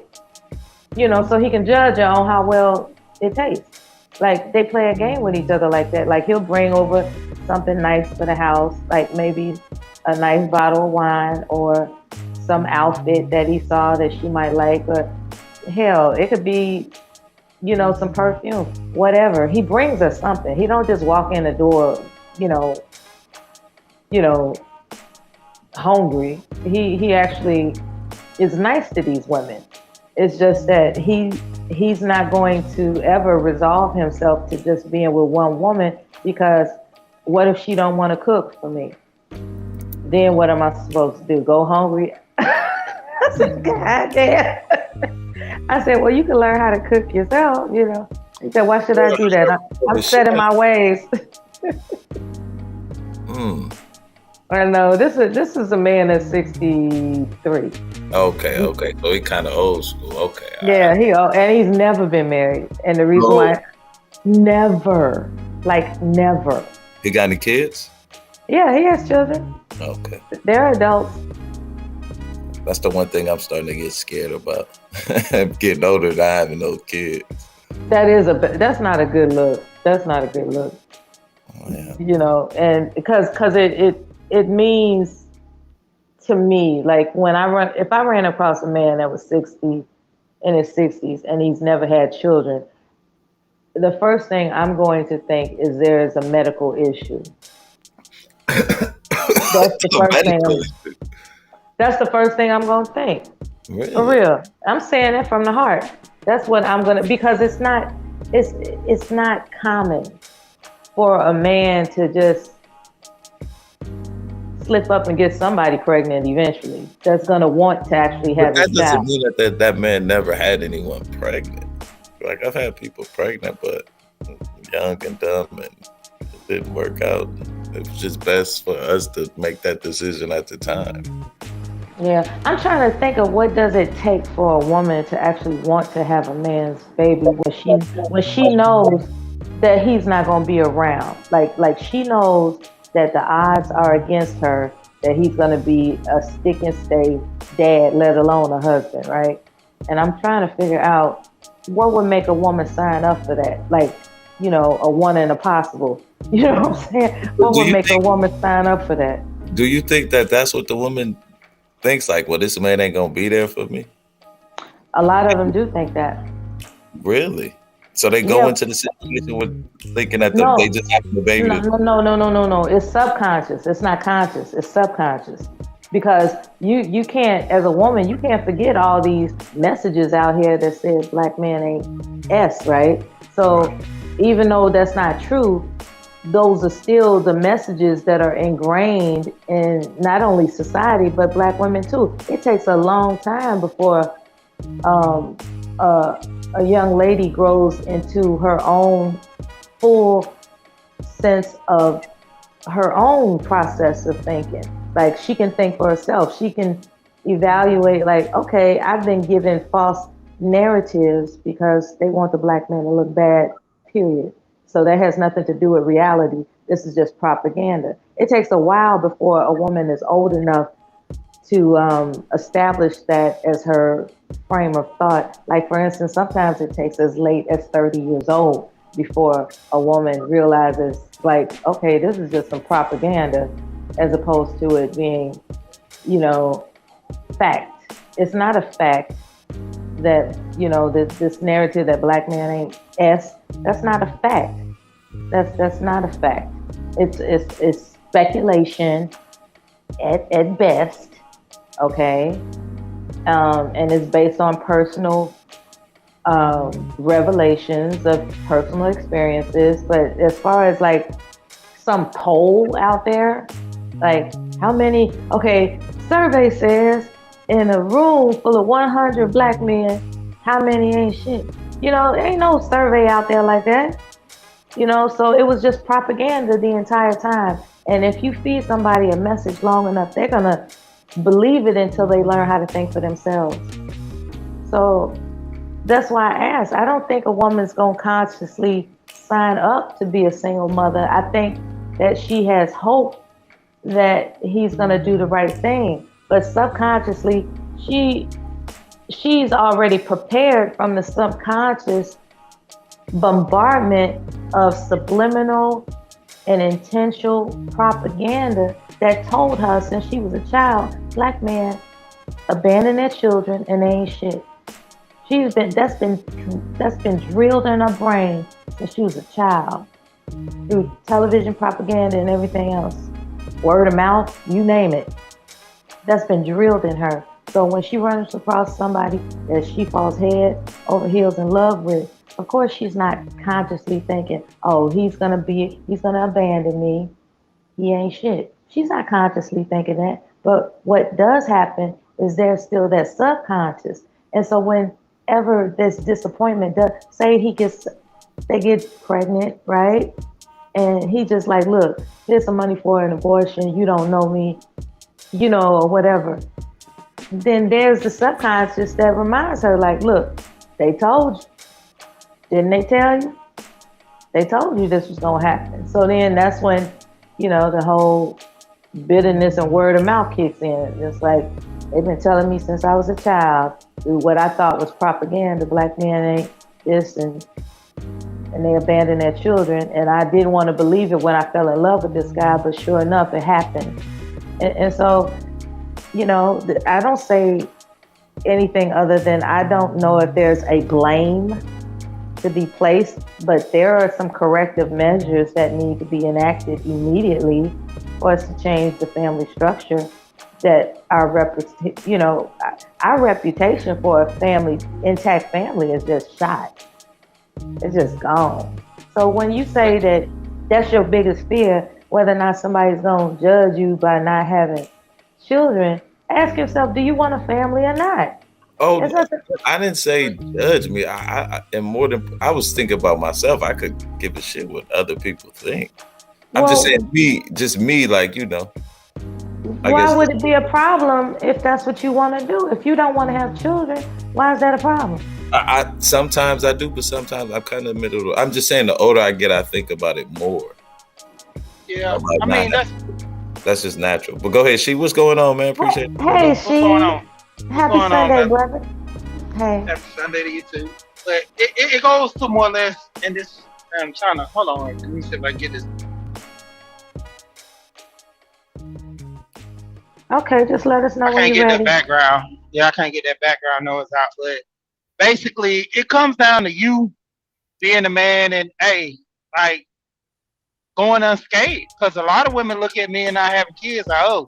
so he can judge her on how well it tastes. Like, they play a game with each other like that. Like, he'll bring over something nice for the house, like maybe a nice bottle of wine or some outfit that he saw that she might like, or hell, it could be, some perfume, whatever. He brings us something. He don't just walk in the door, hungry. He actually is nice to these women. It's just that he's not going to ever resolve himself to just being with one woman, because what if she don't want to cook for me? Then what am I supposed to do? Go hungry? said, God damn. I said, well, you can learn how to cook yourself, you know. He said, why should I do that? I'm set in my ways. I know this is a man that's 63. Okay. So he kind of old school. Okay. Yeah, and he's never been married. And the reason why, never. He got any kids? Yeah, he has children. Okay. They're adults. That's the one thing I'm starting to get scared about. I'm getting older, not having no kids. That's not a good look. That's not a good look. Oh, yeah. You know, and because it means to me, like if I ran across a man that was 60 in his 60s and he's never had children, the first thing I'm going to think is there is a medical issue. That's the first thing I'm going to think. Really? For real. I'm saying that from the heart. That's what I'm going to, because it's not common for a man to just slip up and get somebody pregnant eventually. That's going to want to actually have a child. That doesn't mean that man never had anyone pregnant. Like, I've had people pregnant, but young and dumb, and it didn't work out. It was just best for us to make that decision at the time. Yeah, I'm trying to think of what does it take for a woman to actually want to have a man's baby when she knows that he's not going to be around. Like she knows that the odds are against her, that he's going to be a stick and stay dad, let alone a husband, right? And I'm trying to figure out what would make a woman sign up for that. Like, you know, a one in a possible. You know what I'm saying? What would make a woman sign up for that? Do you think that that's what the woman thinks? Like, well, this man ain't going to be there for me? A lot of them do think that. Really? So they go into the situation with thinking that they just have the baby. No. It's subconscious. It's not conscious. It's subconscious. Because you can't, as a woman, you can't forget all these messages out here that says black man ain't S, right? So even though that's not true, those are still the messages that are ingrained in not only society, but black women too. It takes a long time before a young lady grows into her own full sense of her own process of thinking. Like, she can think for herself. She can evaluate, like, okay, I've been given false narratives because they want the black man to look bad, period. So that has nothing to do with reality. This is just propaganda. It takes a while before a woman is old enough to establish that as her frame of thought. Like, for instance, sometimes it takes as late as 30 years old before a woman realizes, like, okay, this is just some propaganda, as opposed to it being, you know, fact. It's not a fact that, you know, this narrative that black man ain't S, that's not a fact. That's not a fact. It's speculation at best, okay? And it's based on personal revelations of personal experiences. But as far as like some poll out there, like how many, survey says in a room full of 100 black men, how many ain't shit? You know, there ain't no survey out there like that. You know, so it was just propaganda the entire time. And if you feed somebody a message long enough, they're gonna believe it until they learn how to think for themselves. So that's why I asked. I don't think a woman's gonna consciously sign up to be a single mother. I think that she has hope that he's gonna do the right thing. But subconsciously, she's already prepared from the subconscious bombardment of subliminal and intentional propaganda that told her since she was a child, black men abandon their children and they ain't shit. That's been drilled in her brain since she was a child through television propaganda and everything else, word of mouth, you name it. That's been drilled in her. So when she runs across somebody that she falls head over heels in love with, of course she's not consciously thinking, oh, he's gonna abandon me. He ain't shit. She's not consciously thinking that. But what does happen is there still that subconscious? And so whenever this disappointment does, say they get pregnant, right? And he just like, look, here's some money for an abortion. You don't know me, or whatever. Then there's the subconscious that reminds her, like, look, they told you. Didn't they tell you? They told you this was going to happen. So then that's when, the whole bitterness and word of mouth kicks in. It's like, they've been telling me since I was a child, through what I thought was propaganda, black men ain't this, and they abandoned their children. And I didn't want to believe it when I fell in love with this guy, but sure enough, it happened. And so, I don't say anything other than I don't know if there's a blame to be placed, but there are some corrective measures that need to be enacted immediately for us to change the family structure. That our reputation for a intact family is just shot. It's just gone. So when you say that that's your biggest fear, whether or not somebody's gonna judge you by not having children, ask yourself, do you want a family or not? Oh, I didn't say judge me. And more than I was thinking about myself. I could give a shit what other people think. I'm just saying me, like, Why would it be a problem if that's what you want to do? If you don't want to have children, why is that a problem? I sometimes I do, but sometimes I'm kind of middle. I'm just saying the older I get, I think about it more. Yeah, I mean that's just natural. But go ahead, what's going on, man? Appreciate it. Hey, what's going on? Happy Sunday, brother. Hey. Happy Sunday to you too. But it goes to more or less, and this, I'm trying to, hold on, let me see if I can get this. Okay, just let us know when you're ready. I can't get that background. Yeah, I can't get that background noise out. But basically, it comes down to you being a man and, hey, like, going unscathed. Because a lot of women look at me and not having kids, like, oh,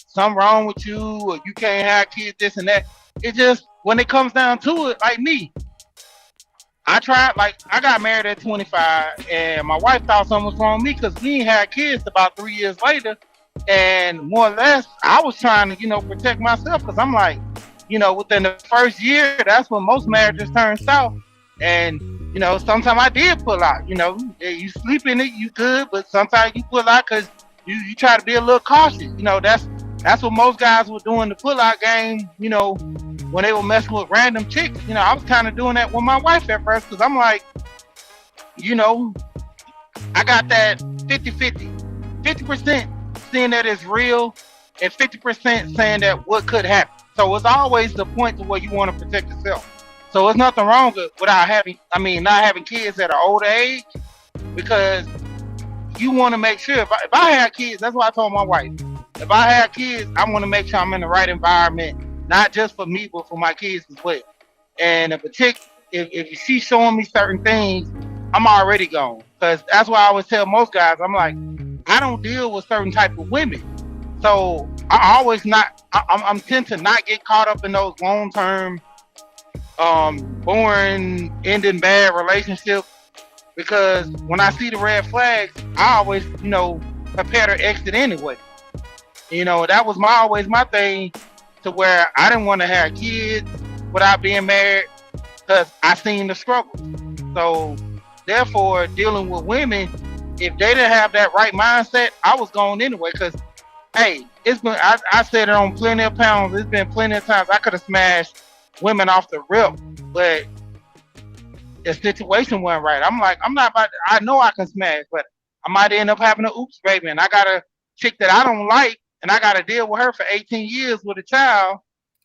something wrong with you, or you can't have kids, this and that. It just, when it comes down to it, like me, I got married at 25, and my wife thought something was wrong with me because we ain't had kids about 3 years later. And more or less, I was trying to, protect myself because I'm like, within the first year, that's when most marriages turn south. And, sometimes I did pull out, you sleep in it, you good, but sometimes you pull out because you try to be a little cautious. That's what most guys were doing, the pull-out game, when they were messing with random chicks. I was kind of doing that with my wife at first because I'm like, I got that 50-50. 50% seeing that it's real and 50% saying that what could happen. So it's always the point to where you want to protect yourself. So it's nothing wrong with not having kids at an older age, because you want to make sure if I have kids, that's what I told my wife. If I have kids, I want to make sure I'm in the right environment, not just for me, but for my kids as well. And if she's showing me certain things, I'm already gone. Because that's why I always tell most guys, I'm like, I don't deal with certain type of women. So I always I'm tend to not get caught up in those long-term, boring, ending bad relationships. Because when I see the red flags, I always, prepare to exit anyway. That was always my thing, to where I didn't want to have kids without being married because I seen the struggle. So therefore, dealing with women, if they didn't have that right mindset, I was going anyway. Because, hey, I said it on Plenty of Pounds. It's been plenty of times I could have smashed women off the rip, but the situation wasn't right. I'm like, I know I can smash, but I might end up having an oops baby, and I got a chick that I don't like, and I got to deal with her for 18 years with a child,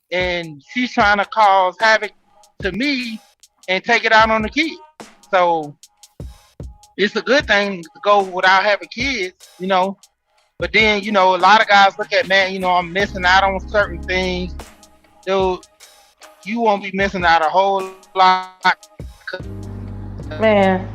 and she's trying to cause havoc to me and take it out on the kids. So it's a good thing to go without having kids, But then, a lot of guys look at, man, I'm missing out on certain things. Dude, you won't be missing out a whole lot. Man.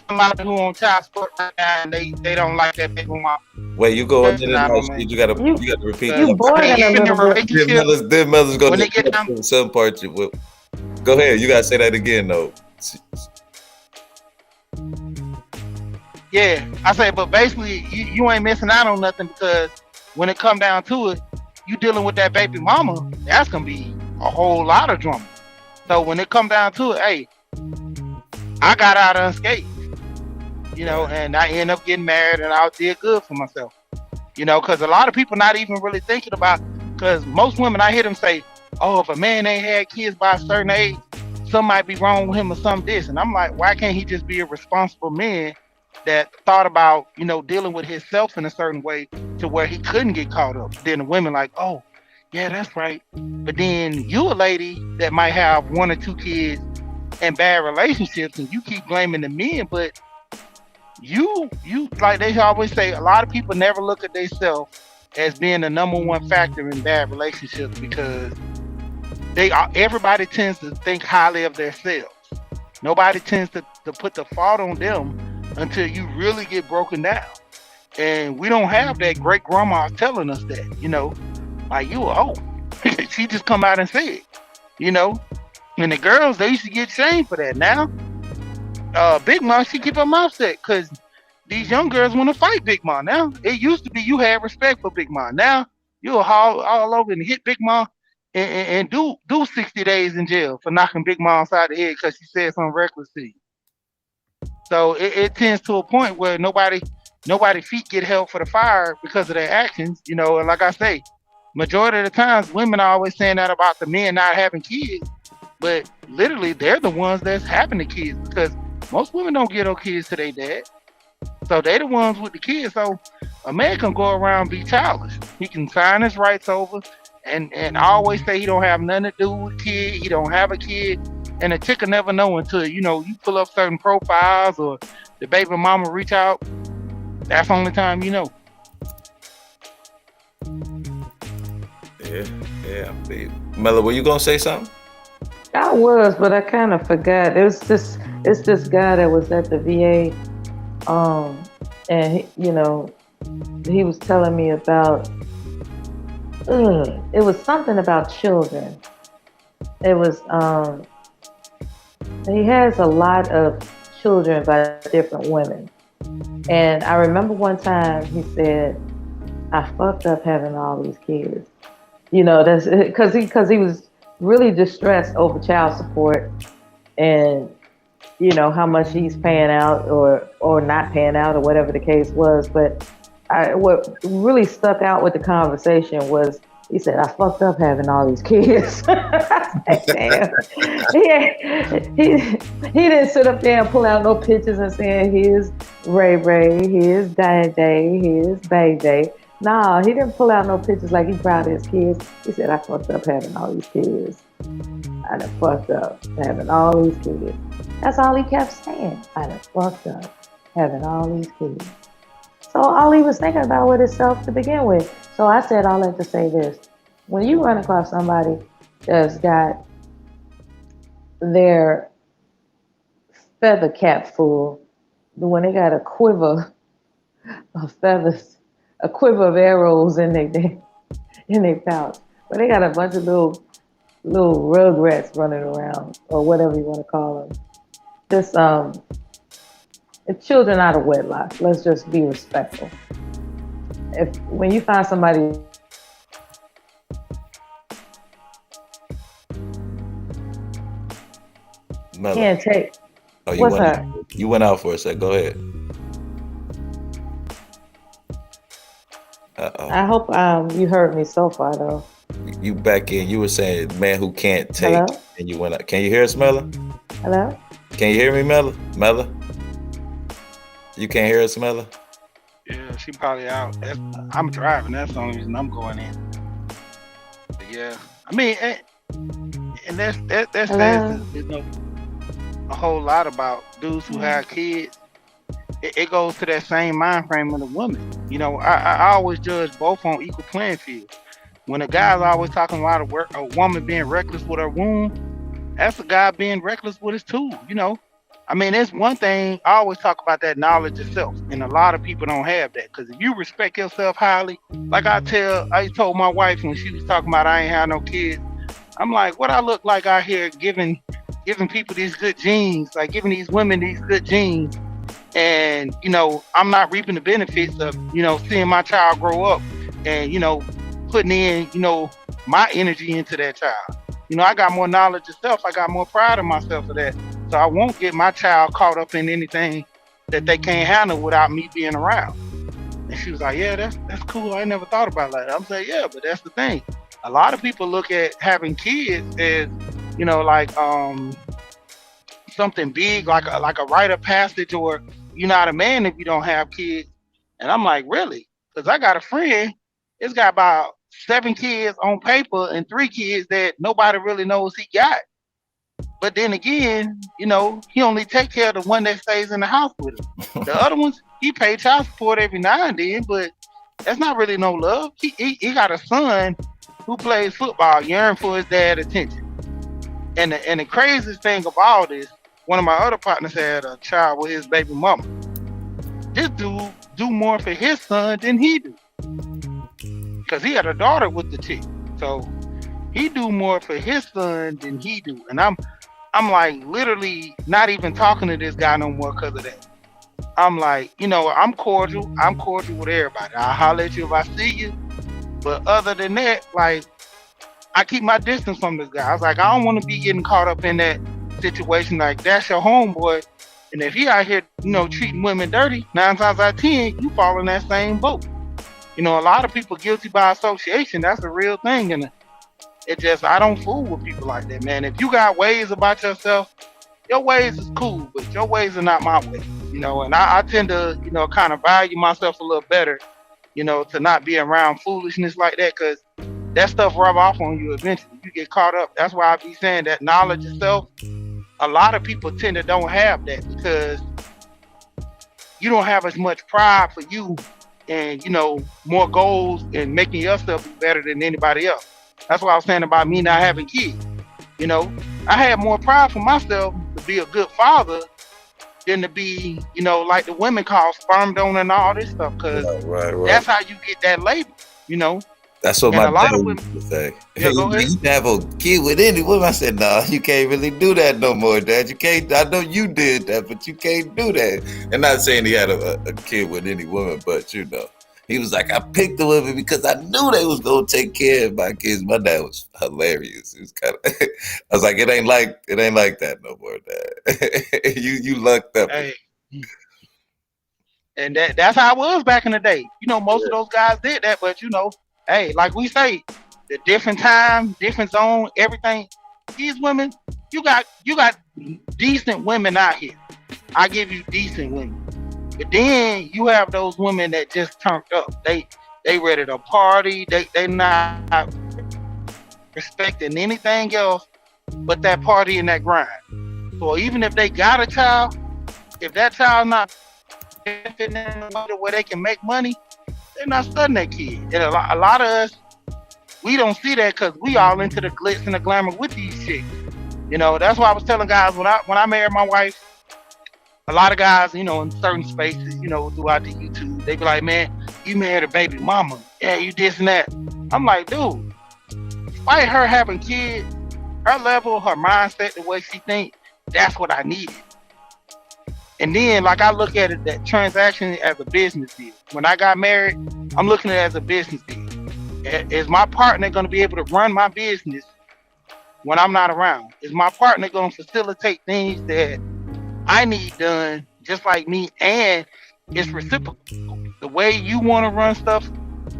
Somebody who on child support right now, and they don't like that baby mama. Wait, you go into the you gotta repeat. You bored in a little bit. Their mothers go when to they get down. Some parts. Go ahead. You gotta say that again, though. Yeah, I say, but basically, you ain't missing out on nothing, because when it come down to it, you dealing with that baby mama, that's gonna be a whole lot of drama. So when it come down to it, hey, I got out unscathed, and I end up getting married, and I did good for myself, because a lot of people not even really thinking about, because most women, I hear them say, oh, if a man ain't had kids by a certain age, something might be wrong with him or something this. And I'm like, why can't he just be a responsible man that thought about, dealing with himself in a certain way to where he couldn't get caught up? Then the women like, oh, yeah, that's right. But then you a lady that might have 1 or 2 kids and bad relationships, and you keep blaming the men, but you like they always say, a lot of people never look at themselves as being the number one factor in bad relationships, because everybody tends to think highly of themselves. Nobody tends to put the fault on them until you really get broken down. And we don't have that great grandma telling us that, like, you a hoe. She just come out and say it, And the girls, they used to get shamed for that. Now, Big Mom, she keep her mouth shut, because these young girls want to fight Big Mom now. It used to be you had respect for Big Mom. Now, you'll haul all over and hit Big Mom and do 60 days in jail for knocking Big Mom upside the head because she said something reckless to you. So it tends to a point where nobody feet get held for the fire because of their actions, and like I say, majority of the times women are always saying that about the men not having kids, but literally they're the ones that's having the kids, because most women don't get no kids to their dad. So they the ones with the kids. So a man can go around and be childish. He can sign his rights over and I always say he don't have nothing to do with kid. He don't have a kid. And a chick will never know until, you pull up certain profiles or the baby mama reach out. That's the only time you know. Yeah. Mella, were you gonna say something? I was, but I kind of forgot. It's this guy that was at the VA, and he was telling me about. It was something about children. It was he has a lot of children by different women, and I remember one time he said, "I fucked up having all these kids." That's because he was really distressed over child support and how much he's paying out or not paying out or whatever the case was. But what really stuck out with the conversation was he said, "I fucked up having all these kids." Damn. He didn't sit up there and pull out no pictures and saying, "Here's Ray Ray, here's Day Day, here's Bay Day." Nah, he didn't pull out no pictures like he proud of his kids. He said, "I fucked up having all these kids. I done fucked up having all these kids." That's all he kept saying. "I done fucked up having all these kids." So all he was thinking about was himself to begin with. So I said all that to say this. When you run across somebody that's got their feather cap full, when they got a quiver of feathers, a quiver of arrows in their pouch, but they got a bunch of little rugrats running around, or whatever you want to call them. Just children out of wedlock. Let's just be respectful. When you find somebody Mella. can't take. Oh, What's that? You went out for a sec. Go ahead. I hope you heard me so far though. You back in. You were saying man who can't take. Hello? And you went out. Can you hear us, Mella? Hello? Can you hear me, Mella? Mella? You can't hear us, Mella? Yeah, she probably out. I'm driving. That's the only reason I'm going in. But yeah, I mean, and that says a whole lot about dudes who have kids. It goes to that same mind frame of the woman. I always judge both on equal playing field. When a guy's always talking about a woman being reckless with her womb, that's a guy being reckless with his tool. I mean, there's one thing, I always talk about that knowledge of self, and a lot of people don't have that, because if you respect yourself highly, like I told my wife when she was talking about I ain't have no kids, I'm like, what I look like out here giving people these good genes, like giving these women these good genes, and I'm not reaping the benefits of seeing my child grow up and putting in, my energy into that child. I got more knowledge of self. I got more pride in myself for that. So I won't get my child caught up in anything that they can't handle without me being around. And she was like, yeah, that's cool. I never thought about that. I'm saying, yeah, but that's the thing. A lot of people look at having kids as, like something big, like a rite of passage, or you're not a man if you don't have kids. And I'm like, really? Because I got a friend, it's got about 7 kids on paper and 3 kids that nobody really knows he got. But then again, he only take care of the one that stays in the house with him. The other ones, he pay child support every now and then, but that's not really no love. He got a son who plays football, yearn for his dad's attention. And the craziest thing of all this, one of my other partners had a child with his baby mama. This dude do more for his son than he do. Because he had a daughter with the chick. So he do more for his son than he do. And I'm like literally not even talking to this guy no more because of that. I'm like, I'm cordial. I'm cordial with everybody. I'll holler at you if I see you. But other than that, like, I keep my distance from this guy. I was like, I don't want to be getting caught up in that situation. Like, that's your homeboy. And if he out here, treating women dirty, 9 times out of 10, you fall in that same boat. A lot of people guilty by association. That's a real thing. And it just, I don't fool with people like that, man. If you got ways about yourself, your ways is cool, but your ways are not my ways. And I tend to, kind of value myself a little better, to not be around foolishness like that, because that stuff rub off on you eventually. You get caught up. That's why I be saying that knowledge of self, a lot of people tend to don't have that because you don't have as much pride for you and, more goals and making yourself be better than anybody else. That's what I was saying about me not having kids. I had more pride for myself to be a good father than to be, like the women call sperm donor and all this stuff, because right. that's how you get that label, That's what and my a lot dad of women used to say. Yeah, go ahead. You can have a kid with any woman. I said, no, you can't really do that no more, Dad. You can't. I know you did that, but you can't do that. And not saying he had a kid with any woman, but he was like, I picked the women because I knew they was gonna take care of my kids. My dad was hilarious. It was kind of. I was like, it ain't like that no more, Dad. you lucked up. Hey. And that's how it was back in the day. Most of those guys did that, but hey, like we say, the different time, different zone, everything. These women, you got decent women out here. I give you decent women. But then you have those women that just turned up. They ready to party. They not respecting anything else but that party and that grind. So even if they got a child, if that child not benefiting in a way where they can make money, they're not studying that kid. And a lot of us, we don't see that because we all into the glitz and the glamour with these chicks. That's why I was telling guys when I married my wife, a lot of guys, in certain spaces, throughout the YouTube, they be like, man, you married a baby mama. Yeah, you this and that. I'm like, dude, despite her having kids, her level, her mindset, the way she think, that's what I needed. And then, like, I look at it, that transaction as a business deal. When I got married, I'm looking at it as a business deal. Is my partner going to be able to run my business when I'm not around? Is my partner going to facilitate things that I need done just like me? And it's reciprocal. The way you want to run stuff,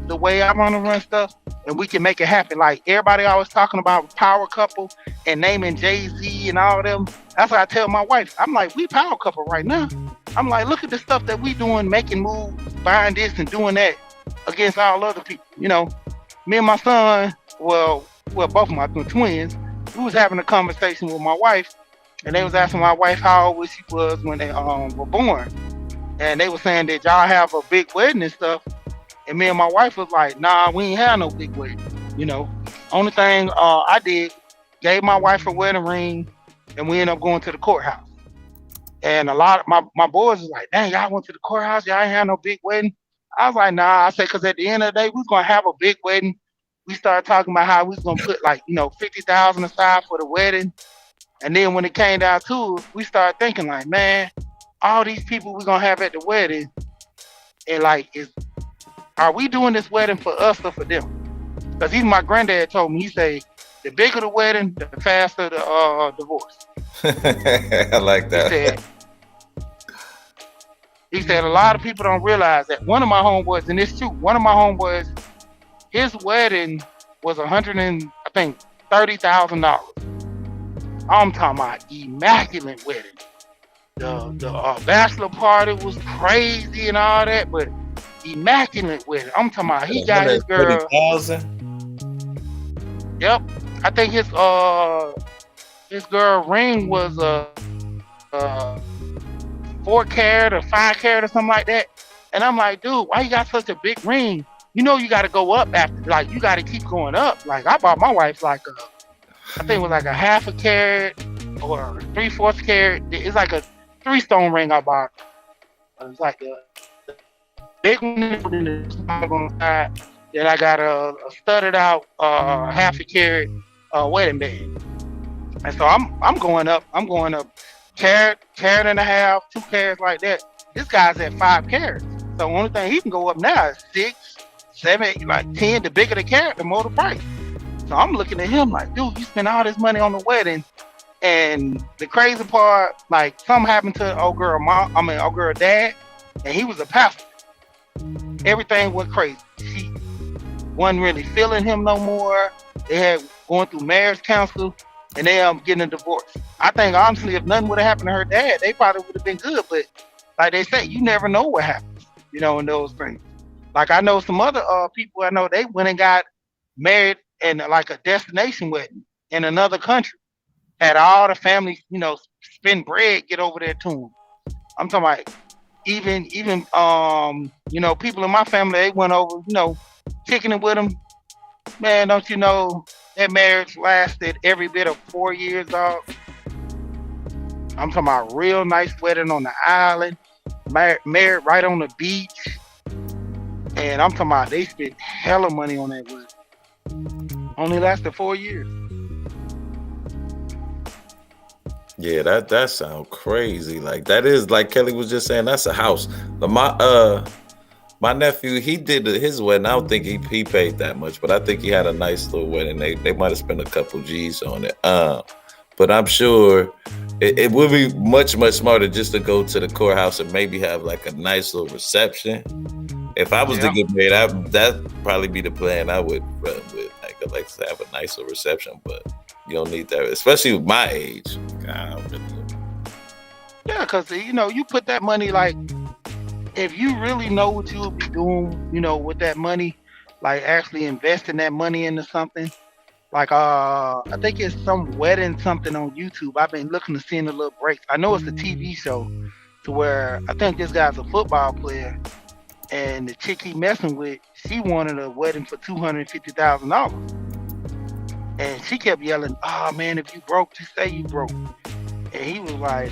the way I want to run stuff, and we can make it happen. Like, everybody always talking about power couple and naming Jay-Z and all of them. That's what I tell my wife. I'm like, we power couple right now. I'm like, look at the stuff that we doing, making moves, buying this and doing that against all other people. Me and my son, well, both of my twins, we was having a conversation with my wife, and they was asking my wife how old she was when they were born. And they were saying that y'all have a big wedding and stuff. And me and my wife was like, nah, we ain't have no big wedding. Only thing I did, gave my wife a wedding ring, and we ended up going to the courthouse. And a lot of my boys was like, dang, y'all went to the courthouse, y'all ain't had no big wedding. I was like, nah. I said, because at the end of the day, we was going to have a big wedding. We started talking about how we was going to put $50,000 aside for the wedding. And then when it came down to it, we started thinking like, man, all these people we're going to have at the wedding, and are we doing this wedding for us or for them? Because even my granddad told me, he say, the bigger the wedding, the faster the divorce. I like He that. said, a lot of people don't realize that one of my homeboys, and it's true, one of my homeboys, his wedding was $30,000. I'm talking about immaculate wedding. The bachelor party was crazy and all that, but immaculate wedding. I'm talking about he got his girl. 30,000. Yep, I think his girl ring was 4 carat or 5 carat or something like that. And I'm like, dude, why you got such a big ring? You know you got to go up after, like you got to keep going up. Like I bought my wife like I think it was like a 1/2 carat or 3/4 carat. It's like a 3-stone ring I bought. It's like a big one and the small on the side. Then I got a studded out 1/2 carat wedding band. And so I'm going up. Carat and a half, 2 carats like that. This guy's at 5 carats. So the only thing he can go up now is 6, 7, like 10. The bigger the carat, the more the price. So I'm looking at him like, dude, you spend all this money on the wedding. And the crazy part, like something happened to old girl dad, and he was a pastor. Everything went crazy. She wasn't really feeling him no more. They had going through marriage counsel, and they getting a divorce. I think honestly, if nothing would have happened to her dad, they probably would have been good. But like they say, you never know what happens, in those things. Like I know some other people I know, they went and got married in like a destination wedding in another country. Had all the family, spend bread, get over there to them. I'm talking about even people in my family, they went over, kicking it with them. Man, don't you know that marriage lasted every bit of 4 years, dog? I'm talking about real nice wedding on the island, married right on the beach. And I'm talking about they spent hella money on that wedding. Only lasted 4 years. Yeah, that sounds crazy. Like that is like Kelly was just saying. That's a house. But my nephew, he did his wedding. I don't think he paid that much, but I think he had a nice little wedding. They might have spent a couple G's on it. But I'm sure it would be much smarter just to go to the courthouse and maybe have like a nice little reception. If I was to get married, that'd probably be the plan I would run with. I'd like to have a nice little reception, but you don't need that, especially with my age. Yeah, because you put that money, like if you really know what you'll be doing, with that money, like actually investing that money into something. Like I think it's some wedding something on YouTube. I've been looking to see the little breaks. I know it's a TV show to where I think this guy's a football player, and the chick he messing with, she wanted a wedding for $250,000. And she kept yelling, "Oh man, if you broke, just say you broke." And he was like,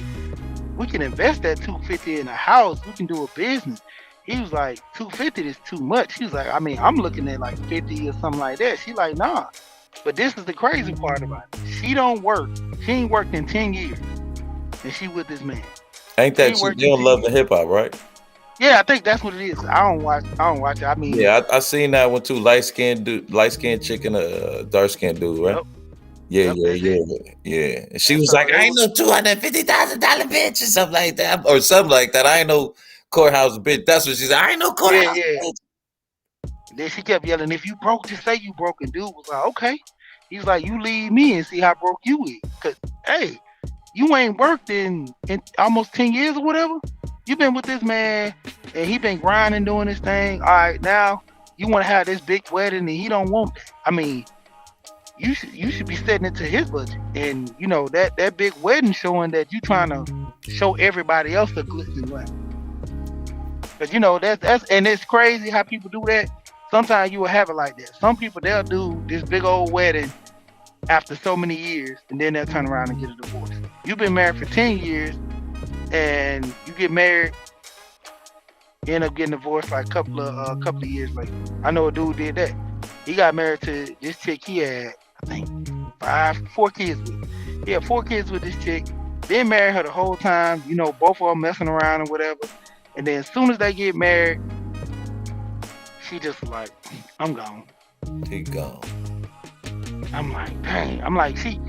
"We can invest that $250 in a house. We can do a business." He was like, "$250 is too much." He was like, "I mean, I'm looking at like 50 or something like that." She like, "Nah." But this is the crazy part about it. She don't work. She ain't worked in 10 years, and she with this man. Ain't that you don't love the hip hop, right? Yeah, I think that's what it is. I don't watch it. I mean, yeah, I seen that one too. Light skinned chick and a dark skinned dude, right? Yep. Yeah. And she was like, "I ain't no $250,000 bitch," or something like that, I ain't no courthouse bitch. That's what she said. I ain't no courthouse bitch. Then she kept yelling, "If you broke, just say you broke." And dude was like, "Okay." He was like, "You leave me and see how broke you is, cause hey, you ain't worked in almost 10 years or whatever. You been with this man, and he been grinding, doing his thing. All right, now you want to have this big wedding, and he don't want that. I mean, you should be setting it to his budget, and that big wedding showing that you trying to show everybody else the glitz and glam. But that's and it's crazy how people do that. Sometimes you will have it like that. Some people, they'll do this big old wedding after so many years, and then they'll turn around and get a divorce. You've been married for 10 years, and you get married, end up getting divorced like a couple of years later. I know a dude did that. He got married to this chick he had, I think, 4 kids with. He had 4 kids with this chick. Been married her the whole time, both of them messing around and whatever. And then as soon as they get married, she just was like, "I'm gone." He gone. I'm like, dang. I'm like, she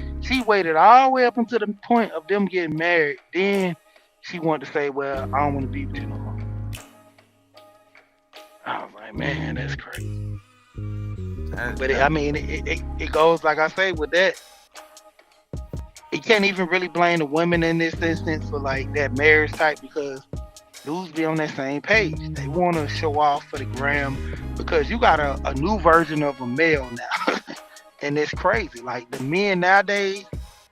waited all the way up until the point of them getting married. Then she wanted to say, well, I don't want to be with you no more. I was like, man, that's crazy. But it goes like I say with that. You can't even really blame the women in this instance for like that marriage type because dudes be on that same page. They want to show off for the gram because you got a new version of a male now. And it's crazy. Like the men nowadays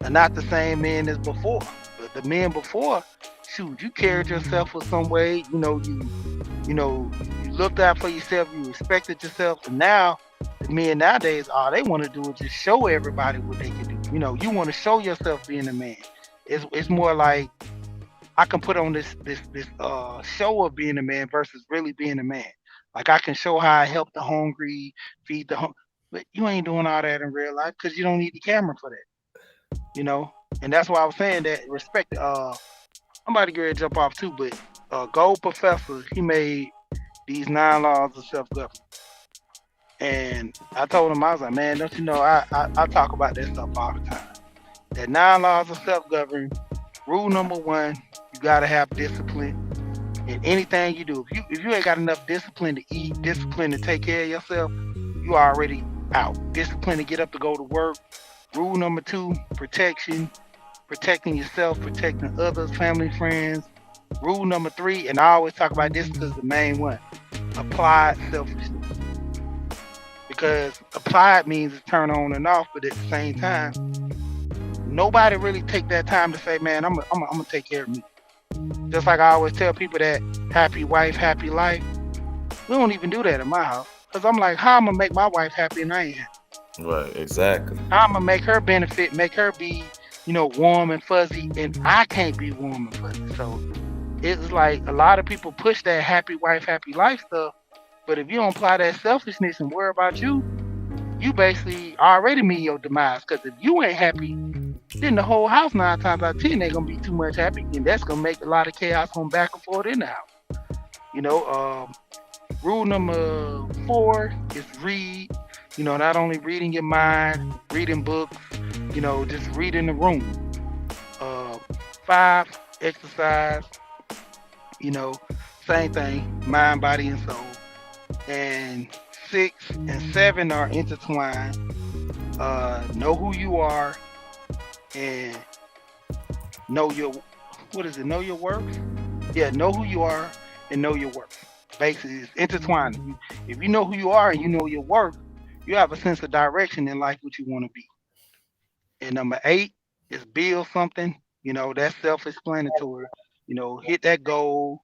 are not the same men as before. But the men before, shoot, you carried yourself with some way. You looked out for yourself. You respected yourself. And now the men nowadays, all they want to do is just show everybody what they can do. You want to show yourself being a man. It's more like I can put on this show of being a man versus really being a man. Like I can show how I help the hungry, feed the hungry. But you ain't doing all that in real life because you don't need the camera for that, And that's why I was saying that respect. I'm about to get ready to jump off too, but Gold Professor, he made these 9 laws of self-government, and I told him I was like, man, don't you know I talk about that stuff all the time. That 9 laws of self-government. Rule number 1, you gotta have discipline in anything you do. If you ain't got enough discipline to eat, discipline to take care of yourself, you already out. Discipline to get up to go to work. Rule number 2, protection. Protecting yourself, protecting others, family, friends. Rule number 3, and I always talk about this because the main one, applied selfishness. Because applied means it's turn on and off, but at the same time, nobody really take that time to say, man, I'm gonna take care of me. Just like I always tell people that happy wife, happy life. We don't even do that in my house. Because I'm like, how I'm going to make my wife happy and I ain't happy? Right, exactly. How I'm going to make her benefit, make her be, warm and fuzzy, and I can't be warm and fuzzy. So it's like a lot of people push that happy wife, happy life stuff. But if you don't apply that selfishness and worry about you, you basically already mean your demise. Because if you ain't happy, then the whole house 9 times out of 10 ain't going to be too much happy. And that's going to make a lot of chaos going back and forth in the house. Rule number 4 is read. Not only reading your mind, reading books, just reading the room. 5, exercise. Same thing, mind, body, and soul. And 6 and 7 are intertwined. Know who you are and know your know your worth? Yeah, know who you are and know your worth. Basically, it's intertwined. If you know who you are and you know your worth, you have a sense of direction in life, what you want to be. And number 8 is build something. That's self-explanatory. Hit that goal,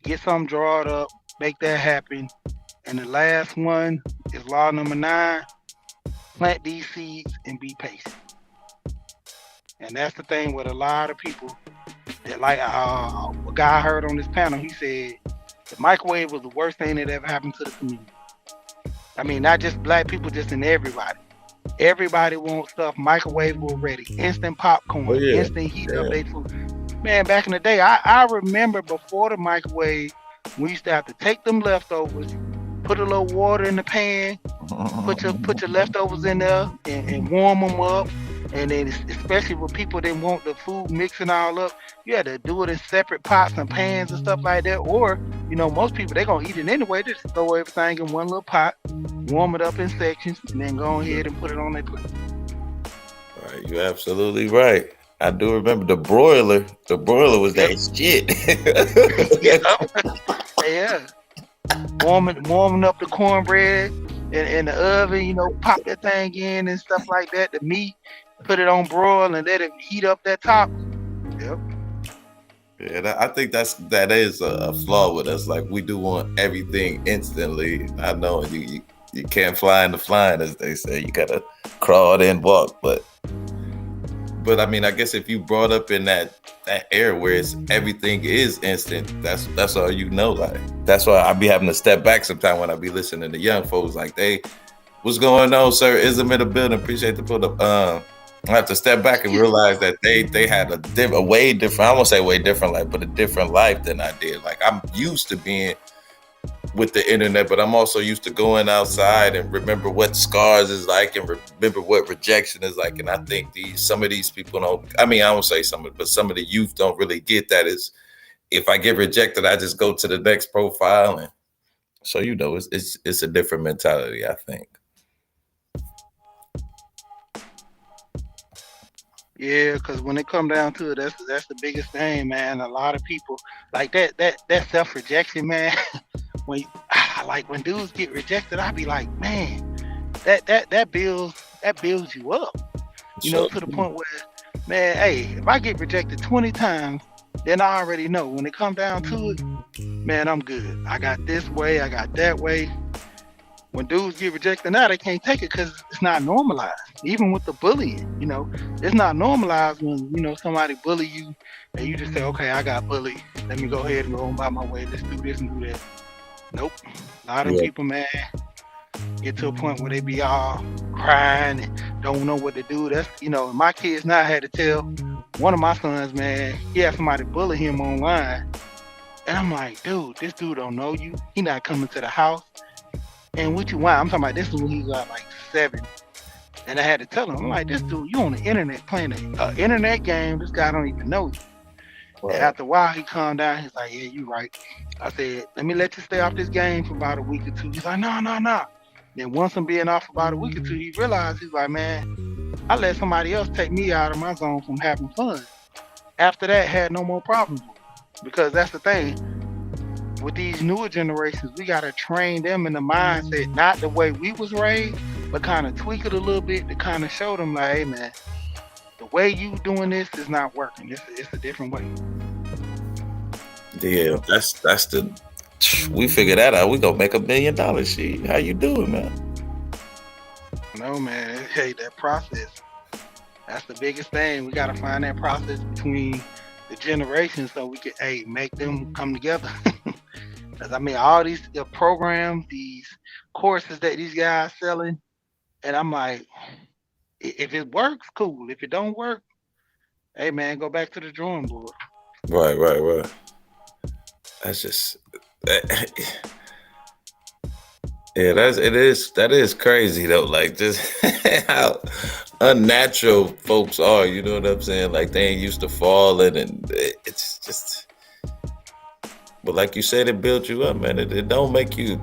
get something drawn up, make that happen. And the last one is law number 9, plant these seeds and be patient. And that's the thing with a lot of people that like a guy I heard on this panel, he said the microwave was the worst thing that ever happened to the community. I mean, not just black people, just in everybody. Everybody wants stuff microwavable ready. Instant popcorn, instant heat up their food. Man, back in the day, I remember before the microwave, we used to have to take them leftovers, put a little water in the pan, put your leftovers in there and warm them up. And then especially with people that want the food mixing all up, you had to do it in separate pots and pans and stuff like that. Or, most people, they're going to eat it anyway. Just throw everything in one little pot, warm it up in sections, and then go ahead and put it on their plate. All right, you're absolutely right. I do remember the broiler. The broiler was that shit. Yeah. Warming up the cornbread in the oven, pop that thing in and stuff like that. The meat, put it on broil and let it heat up that top. Yep. Yeah, I think that is a flaw with us. Like, we do want everything instantly. I know you can't fly in the flying, as they say. You gotta crawl and walk. But I mean, I guess if you brought up in that era where everything is instant, that's all like. That's why I be having to step back sometimes when I be listening to young folks. Like, what's going on, sir? Ism in the building. Appreciate the put up. I have to step back and realize that they had a way different, I won't say way different life, but a different life than I did. Like, I'm used to being with the internet, but I'm also used to going outside and remember what scars is like and remember what rejection is like. And I think some of these people don't, I mean, I won't say some of it, but some of the youth don't really get that. Is if I get rejected, I just go to the next profile. And so, it's a different mentality, I think. Yeah, because when it come down to it, that's the biggest thing, man. A lot of people like that self rejection, man. when when dudes get rejected, I be like, man, that builds you up, to the point where, man, hey, if I get rejected 20 times, then I already know when it come down to it, man, I'm good. I got this way, I got that way. When dudes get rejected now, they can't take it because it's not normalized. Even with the bullying, it's not normalized when, somebody bully you and you just say, okay, I got bullied. Let me go ahead and go on by my way. Let's do this and do that. Nope. A lot of people, man, get to a point where they be all crying and don't know what to do. That's, my kids now had to tell one of my sons, man, he had somebody bully him online. And I'm like, dude, this dude don't know you. He not coming to the house. And what you want? I'm talking about this dude, he got like 7. And I had to tell him, I'm like, this dude, you on the internet playing an internet game. This guy don't even know you. Right. And after a while, he calmed down. He's like, yeah, you right. I said, let me let you stay off this game for about a week or 2. He's like, no. Then once I'm being off about a week or 2, he realized, he's like, man, I let somebody else take me out of my zone from having fun. After that, had no more problems with it. Because that's the thing. With these newer generations, we got to train them in the mindset, not the way we was raised, but kind of tweak it a little bit to kind of show them like, hey, man, the way you doing this is not working. It's a different way. Yeah, we figured that out. We gonna make $1 million. How you doing, man? No, man. Hey, that process. That's the biggest thing. We got to find that process between the generations so we can, make them come together. Because, I mean, all these programs, these courses that these guys selling, and I'm like, if it works, cool. If it don't work, hey, man, go back to the drawing board. Right. That's just... Yeah, that is crazy though. Like just how unnatural folks are, you know what I'm saying? Like they ain't used to falling, and it's just. But like you said, it built you up, man. It don't make you.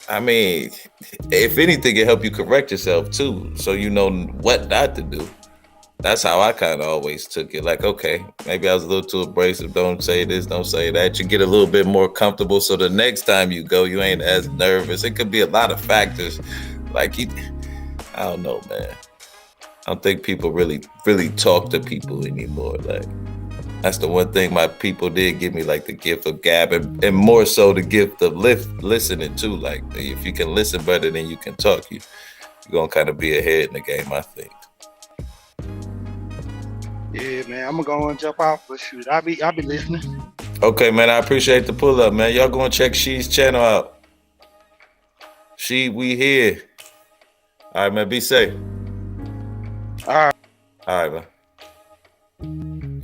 I mean, if anything, it help you correct yourself too, so you know what not to do. That's how I kind of always took it. Like, okay, maybe I was a little too abrasive. Don't say this, don't say that. You get a little bit more comfortable, so the next time you go, you ain't as nervous. It could be a lot of factors. Like, I don't know, man. I don't think people really talk to people anymore. Like, that's the one thing my people did give me, like the gift of gab, and more so the gift of listening too. Like, if you can listen better than you can talk, you're gonna kind of be ahead in the game, I think. Yeah, man, I'm gonna go and jump off, but shoot, I'll be listening. Okay, man, I appreciate the pull up, man. Y'all go and check She's channel out. We here. All right, man, be safe. All right, man.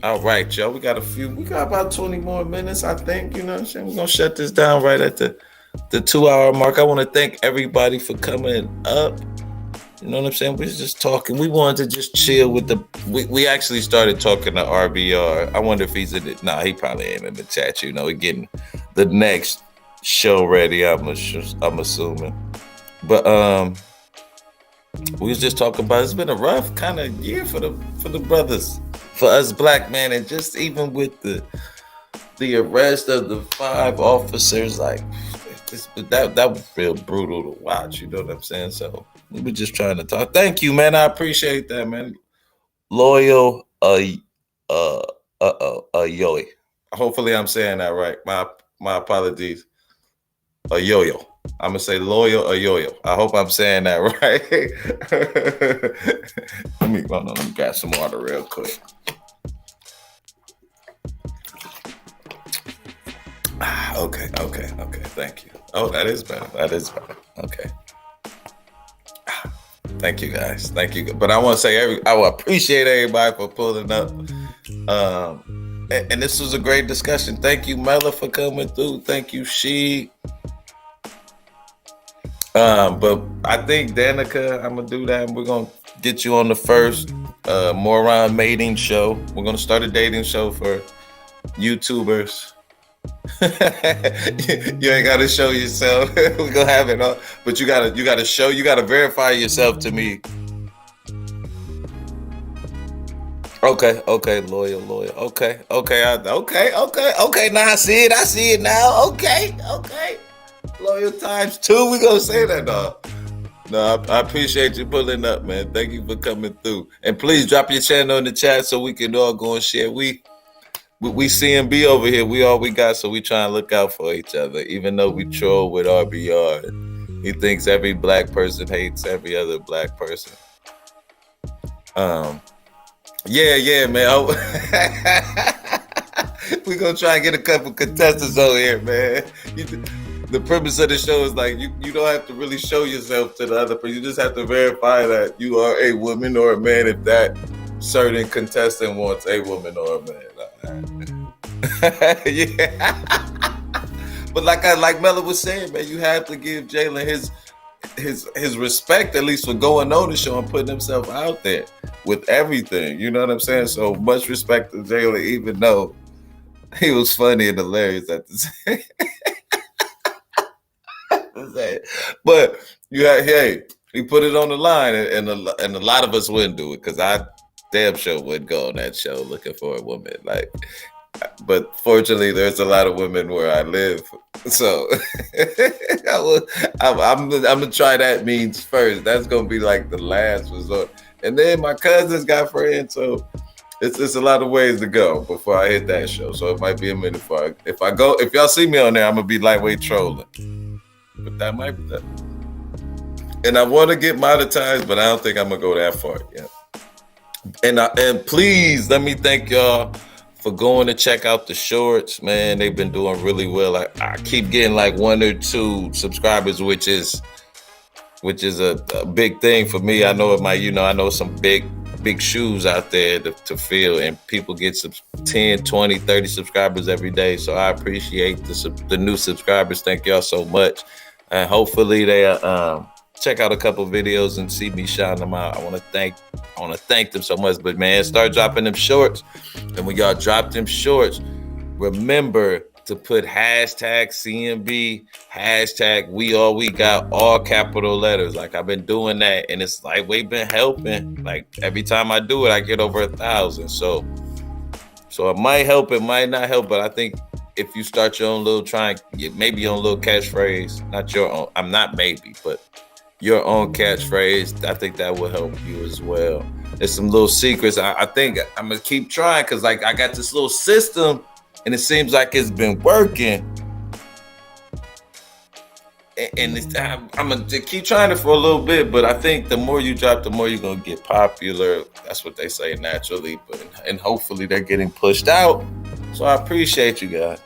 All right, y'all. We got about 20 more minutes, I think. You know what I'm saying? We're gonna shut this down right at the 2-hour mark. I want to thank everybody for coming up. You know what I'm saying? We was just talking. We wanted to just chill with we actually started talking to RBR. I wonder if he's in it. Nah, he probably ain't in the chat. You know, we're getting the next show ready, I'm assuming. But we was just talking about it's been a rough kind of year for the brothers, for us black men, and just even with the arrest of the 5 officers, like that was real brutal to watch. You know what I'm saying? So we were just trying to talk. Thank you, man. I appreciate that, man. Loyal, Yoy. Hopefully, I'm saying that right. My apologies. Yo-yo. I'm gonna say loyal or yo-yo. I hope I'm saying that right. Let me grab some water real quick. Okay. Thank you. Oh, that is better. Okay. Thank you, guys. Thank you. But I want to say I will appreciate everybody for pulling up. And this was a great discussion. Thank you, Mela, for coming through. Thank you, She. But I think Danica, I'm gonna do that, and we're gonna get you on the first Moron mating show. We're gonna start a dating show for YouTubers. You ain't gotta show yourself. We're gonna have it all, but you gotta verify yourself to me. Okay, loyal. Okay. Now I see it now. Okay. Loyal times 2. We gonna say that, dog. No, I appreciate you pulling up, man. Thank you for coming through. And please drop your channel in the chat so we can all go and share. We CMB over here. We all we got, so we try and look out for each other. Even though we troll with RBR, he thinks every black person hates every other black person. Yeah, man. We gonna try and get a couple contestants over here, man. The purpose of the show is like you don't have to really show yourself to the other person. You just have to verify that you are a woman or a man if that certain contestant wants a woman or a man. Yeah. But like Mela was saying, man, you have to give Jalen his respect, at least for going on the show and putting himself out there with everything. You know what I'm saying? So much respect to Jalen, even though he was funny and hilarious at the same. But he put it on the line, and a lot of us wouldn't do it because I damn sure wouldn't go on that show looking for a woman. But fortunately, there's a lot of women where I live, so I'm gonna try that means first. That's gonna be like the last resort, and then my cousins got friends, so it's a lot of ways to go before I hit that show. So it might be a minute before if I go. If y'all see me on there, I'm gonna be lightweight trolling, but that might be that. And I want to get monetized, but I don't think I'm gonna go that far yet. And please let me thank y'all for going to check out the shorts, man. They've been doing really well. I keep getting like 1 or 2 subscribers, which is a big thing for me. I know I know some big shoes out there to fill, and people get 10, 20, 30 subscribers every day. So I appreciate the new subscribers. Thank y'all so much. And hopefully they check out a couple videos and see me shout them out. I want to thank them so much. But man, start dropping them shorts. And when y'all drop them shorts, remember to put hashtag CMB, hashtag we all we got, all capital letters. Like I've been doing that, and it's like we've been helping. Like every time I do it, I get over 1,000. So it might help, it might not help, but I think if you start your own little maybe your own little catchphrase, not your own, I'm not maybe, but your own catchphrase, I think that will help you as well. There's some little secrets. I think I'm gonna keep trying because like I got this little system and it seems like it's been working. And I'm gonna keep trying it for a little bit, but I think the more you drop, the more you're gonna get popular. That's what they say naturally, and hopefully they're getting pushed out. So I appreciate you guys.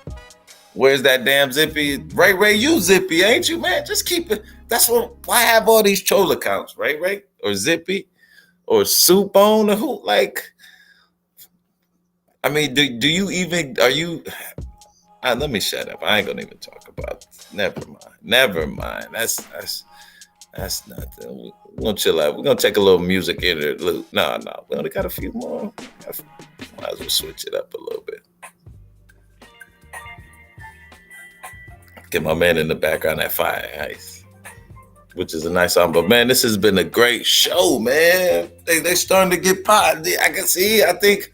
Where's that damn Zippy? Ray, you Zippy, ain't you, man? Just keep it. Why have all these troll accounts, Ray? Or Zippy? Or Soup on? Or who? Like, I mean, do you even, are you, let me shut up. I ain't gonna even talk about this. Never mind. That's nothing. We're gonna chill out. We're gonna take a little music interlude. No. We only got a few more. Might as well switch it up a little bit. Get my man in the background at Fire Ice, which is a nice song. But man, this has been a great show, man. They starting to get pot. I can see. I think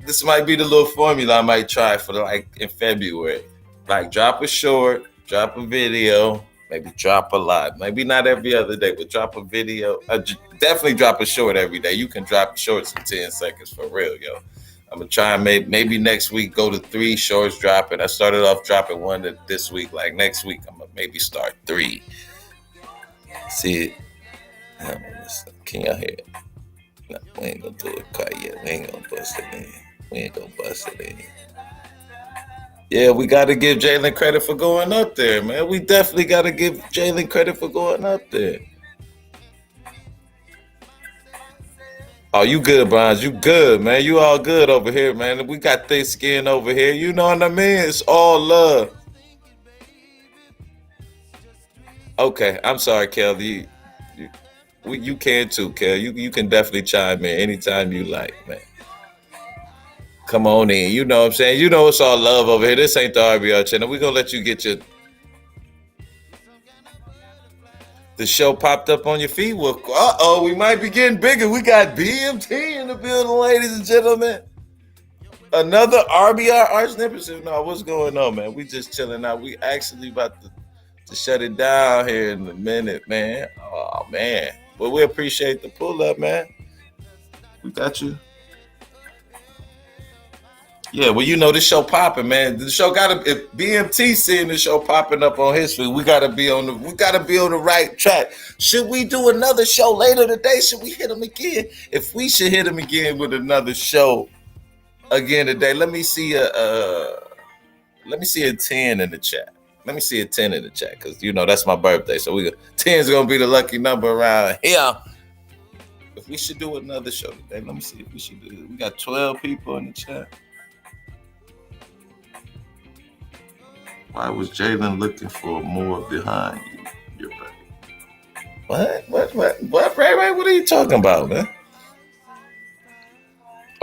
this might be the little formula I might try for in February. Like drop a short, drop a video, maybe drop a lot. Maybe not every other day, but drop a video. Definitely drop a short every day. You can drop shorts in 10 seconds for real, yo. I'm gonna try and maybe next week go to 3 shorts dropping. I started off dropping 1 this week. Like next week, I'm gonna maybe start 3. See it? Can y'all hear it? No, we ain't gonna do it quite yet. We ain't gonna bust it in. Yeah, we gotta give Jalen credit for going up there, man. We definitely gotta give Jalen credit for going up there. Oh, you good, Bronze. You good, man. You all good over here, man. We got thick skin over here. You know what I mean? It's all love. Okay, I'm sorry, Kelly. You can too, Kel. You can definitely chime in anytime you like, man. Come on in. You know what I'm saying? You know it's all love over here. This ain't the RBR channel. We're gonna let you get the show popped up on your feed. Well, we might be getting bigger. We got BMT in the building, ladies and gentlemen. Another RBR Arch Nemesis. No, what's going on, man? We just chilling out. We actually about to shut it down here in a minute, man. Oh, man. Well, we appreciate the pull up, man. We got you. Yeah, well, you know this show popping, man. The show gotta, if BMT seeing the show popping up on his feed, we gotta be on the right track. Should we do another show later today? Should we hit him again? If we should hit him again with another show again today, let me see a 10 in the chat. Let me see a 10 in the chat, because you know that's my birthday. So 10's gonna be the lucky number around here. If we should do another show today, let me see if we should do it. We got 12 people in the chat. Why was Jalen looking for more behind your back? What, Ray? What are you talking about, man?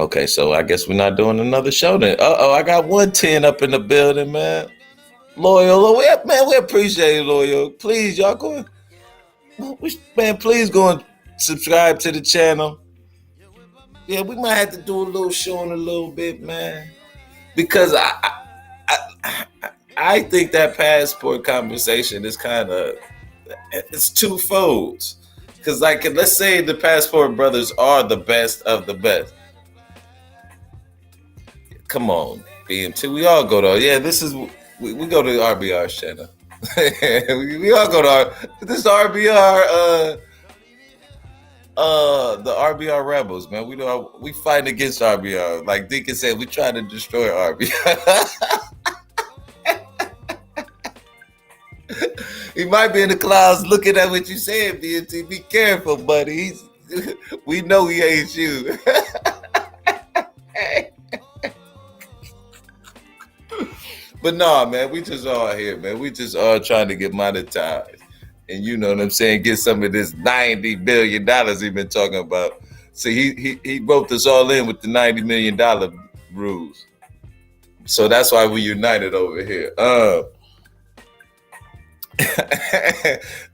Okay, so I guess we're not doing another show then. I got 110 up in the building, man. Loyal, man, we appreciate it, Loyal. Please, y'all go, man, please go and subscribe to the channel. Yeah, we might have to do a little show in a little bit, man, because I think that passport conversation is kind of, it's twofold. Because, like, let's say the Passport Brothers are the best of the best. Come on, BMT. We all go to, we go to the RBR channel. we all go to this RBR, the RBR Rebels, man. We fighting against RBR. Like Deacon said, we trying to destroy RBR. He might be in the clouds looking at what you said, BNT. Be careful, buddy. We know he hates you. But no, man, we just all here, man. We just all trying to get monetized. And you know what I'm saying? Get some of this $90 billion he been talking about. See, he roped us all in with the $90 million rules. So that's why we united over here.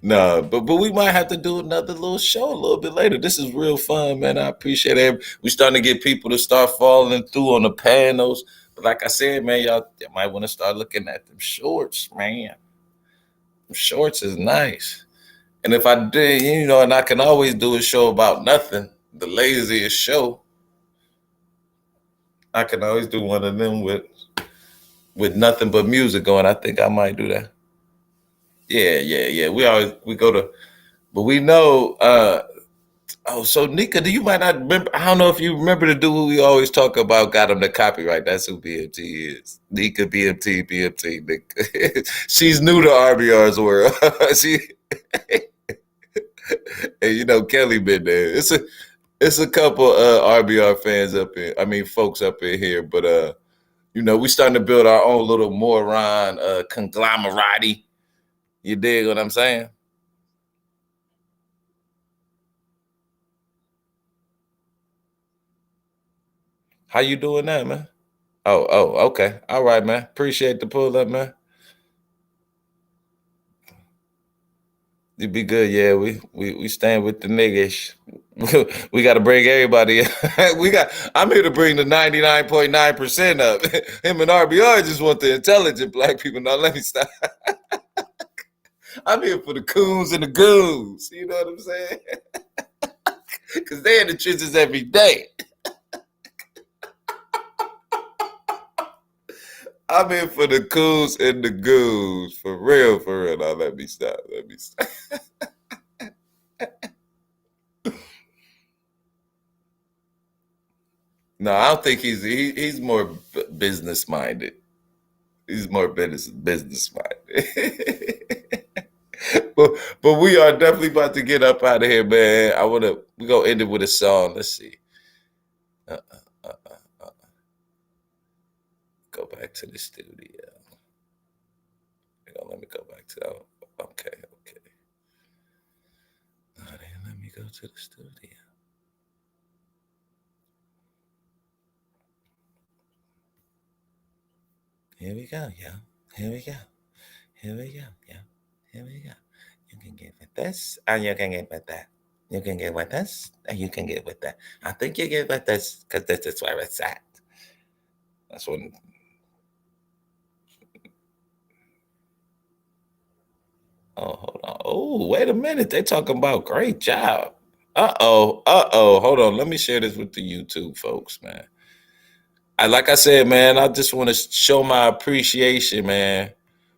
No, but we might have to do another little show a little bit later. This is real fun, man. I appreciate it. We're starting to get people to start falling through on the panels. But like I said, man, y'all might want to start looking at them shorts, man. Them shorts is nice. And if I did, you know, and I can always do a show about nothing, the laziest show. I can always do one of them with nothing but music going. I think I might do that. Yeah. We go to, but we know. So Nika, you might not remember. I don't know if you remember the dude we always talk about. Got him the copyright. That's who BMT is. Nika, BMT. Nika. She's new to RBR's world. And you know Kelly been there. It's a couple RBR fans up in. I mean, folks up in here, but you know, we starting to build our own little moron conglomerate. You dig what I'm saying? How you doing that, man? Oh, okay. All right, man. Appreciate the pull up, man. You be good, yeah. We stand with the niggas. We got to bring everybody. I'm here to bring the 99.9% up. Him and RBR just want the intelligent black people. Now let me stop. I'm here for the coons and the goons. You know what I'm saying? Because they're in the trenches every day. I'm here for the coons and the goons. For real. Now let me stop. No, I don't think he's more business minded. He's more business minded. but we are definitely about to get up out of here, man. We're gonna end it with a song. Let's see. Uh, uh, uh, go back to the studio. Let me go back to that. Okay. Now then, let me go to the studio. Here we go, yo. Here we go. Here we go, yo. Here we go. You can get with this, and you can get with that. You can get with this, and you can get with that. I think you get with this because this is where it's at. That's when. Oh, hold on. Oh, wait a minute. They talking about great job. Uh-oh. Hold on. Let me share this with the YouTube folks, man. Like I said, man, I just want to show my appreciation, man.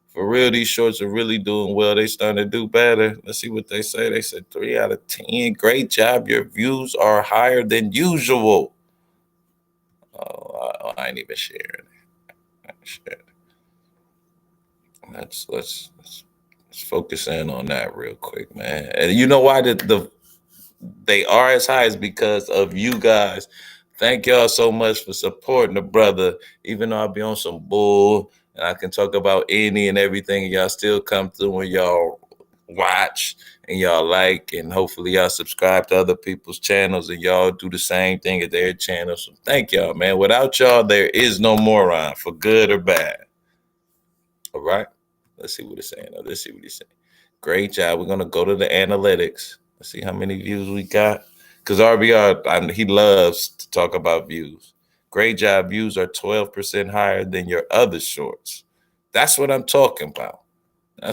For real, these shorts are really doing well. They starting to do better. Let's see what they say. They said 3 out of 10. Great job. Your views are higher than usual. Oh, I ain't even sharing it. Let's focus in on that real quick, man. And you know why they are as high is because of you guys. Thank y'all so much for supporting the brother. Even though I be on some bull and I can talk about any and everything, y'all still come through and y'all watch and y'all like, and hopefully y'all subscribe to other people's channels and y'all do the same thing at their channels. So thank y'all, man. Without y'all, there is no moron, for good or bad. All right. Let's see what it's saying. Let's see what he's saying. Great job. We're gonna go to the analytics. Let's see how many views we got. Because RBR, he loves to talk about views. Great job. Views are 12% higher than your other shorts. That's what I'm talking about. All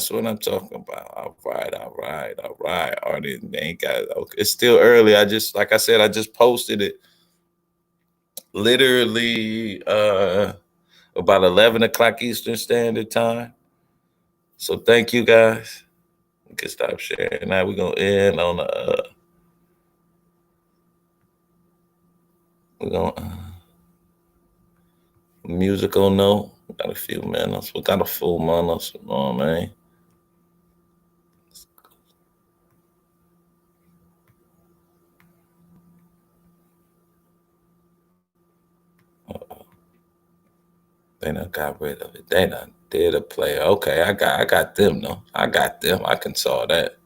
right. Already, they ain't got. Okay. It's still early. Like I said, I just posted it. Literally about 11 o'clock Eastern Standard Time. So thank you guys. We can stop sharing. Now we're gonna end on a. We're gonna musical note. We got a few minutes. We got a full minutes. You know what I mean? They done got rid of it. They done did a player. Okay, I got them though. I got them. I can saw that.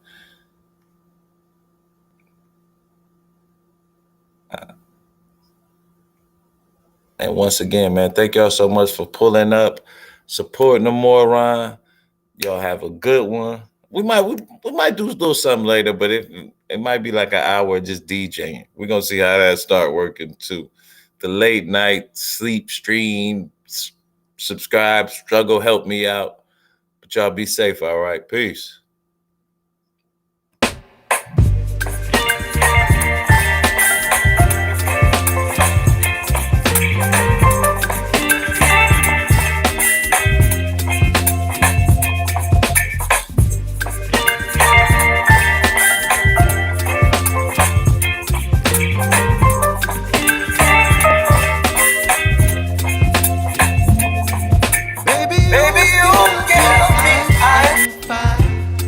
And once again, man, thank y'all so much for pulling up, supporting the moron. Y'all have a good one. We might do a little something later, but it might be like an hour just DJing. We're gonna see how that start working too. The late night sleep stream, subscribe, struggle, help me out. But y'all be safe, all right? Peace. Baby, you give me high five.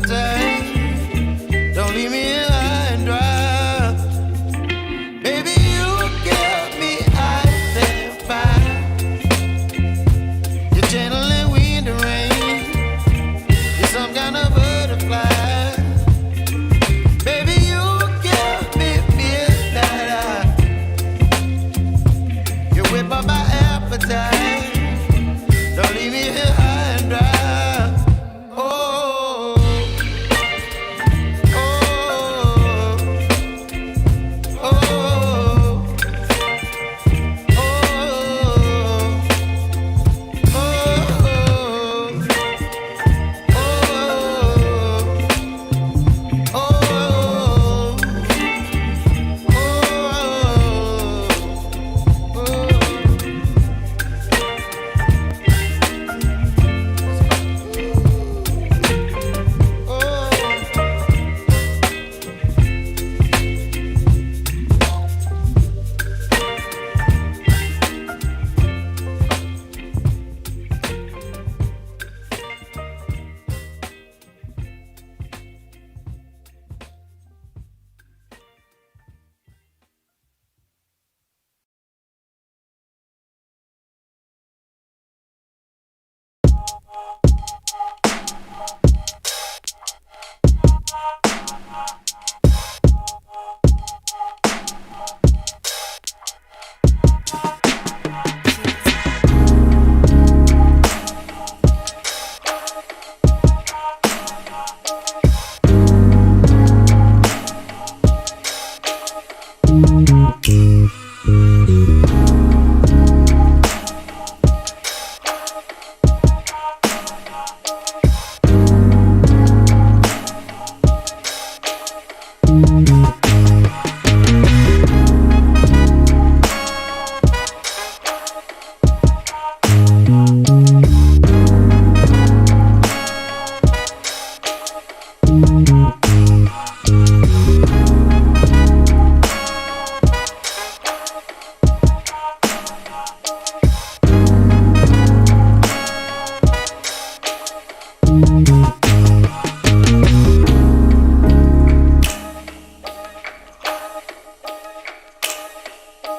time.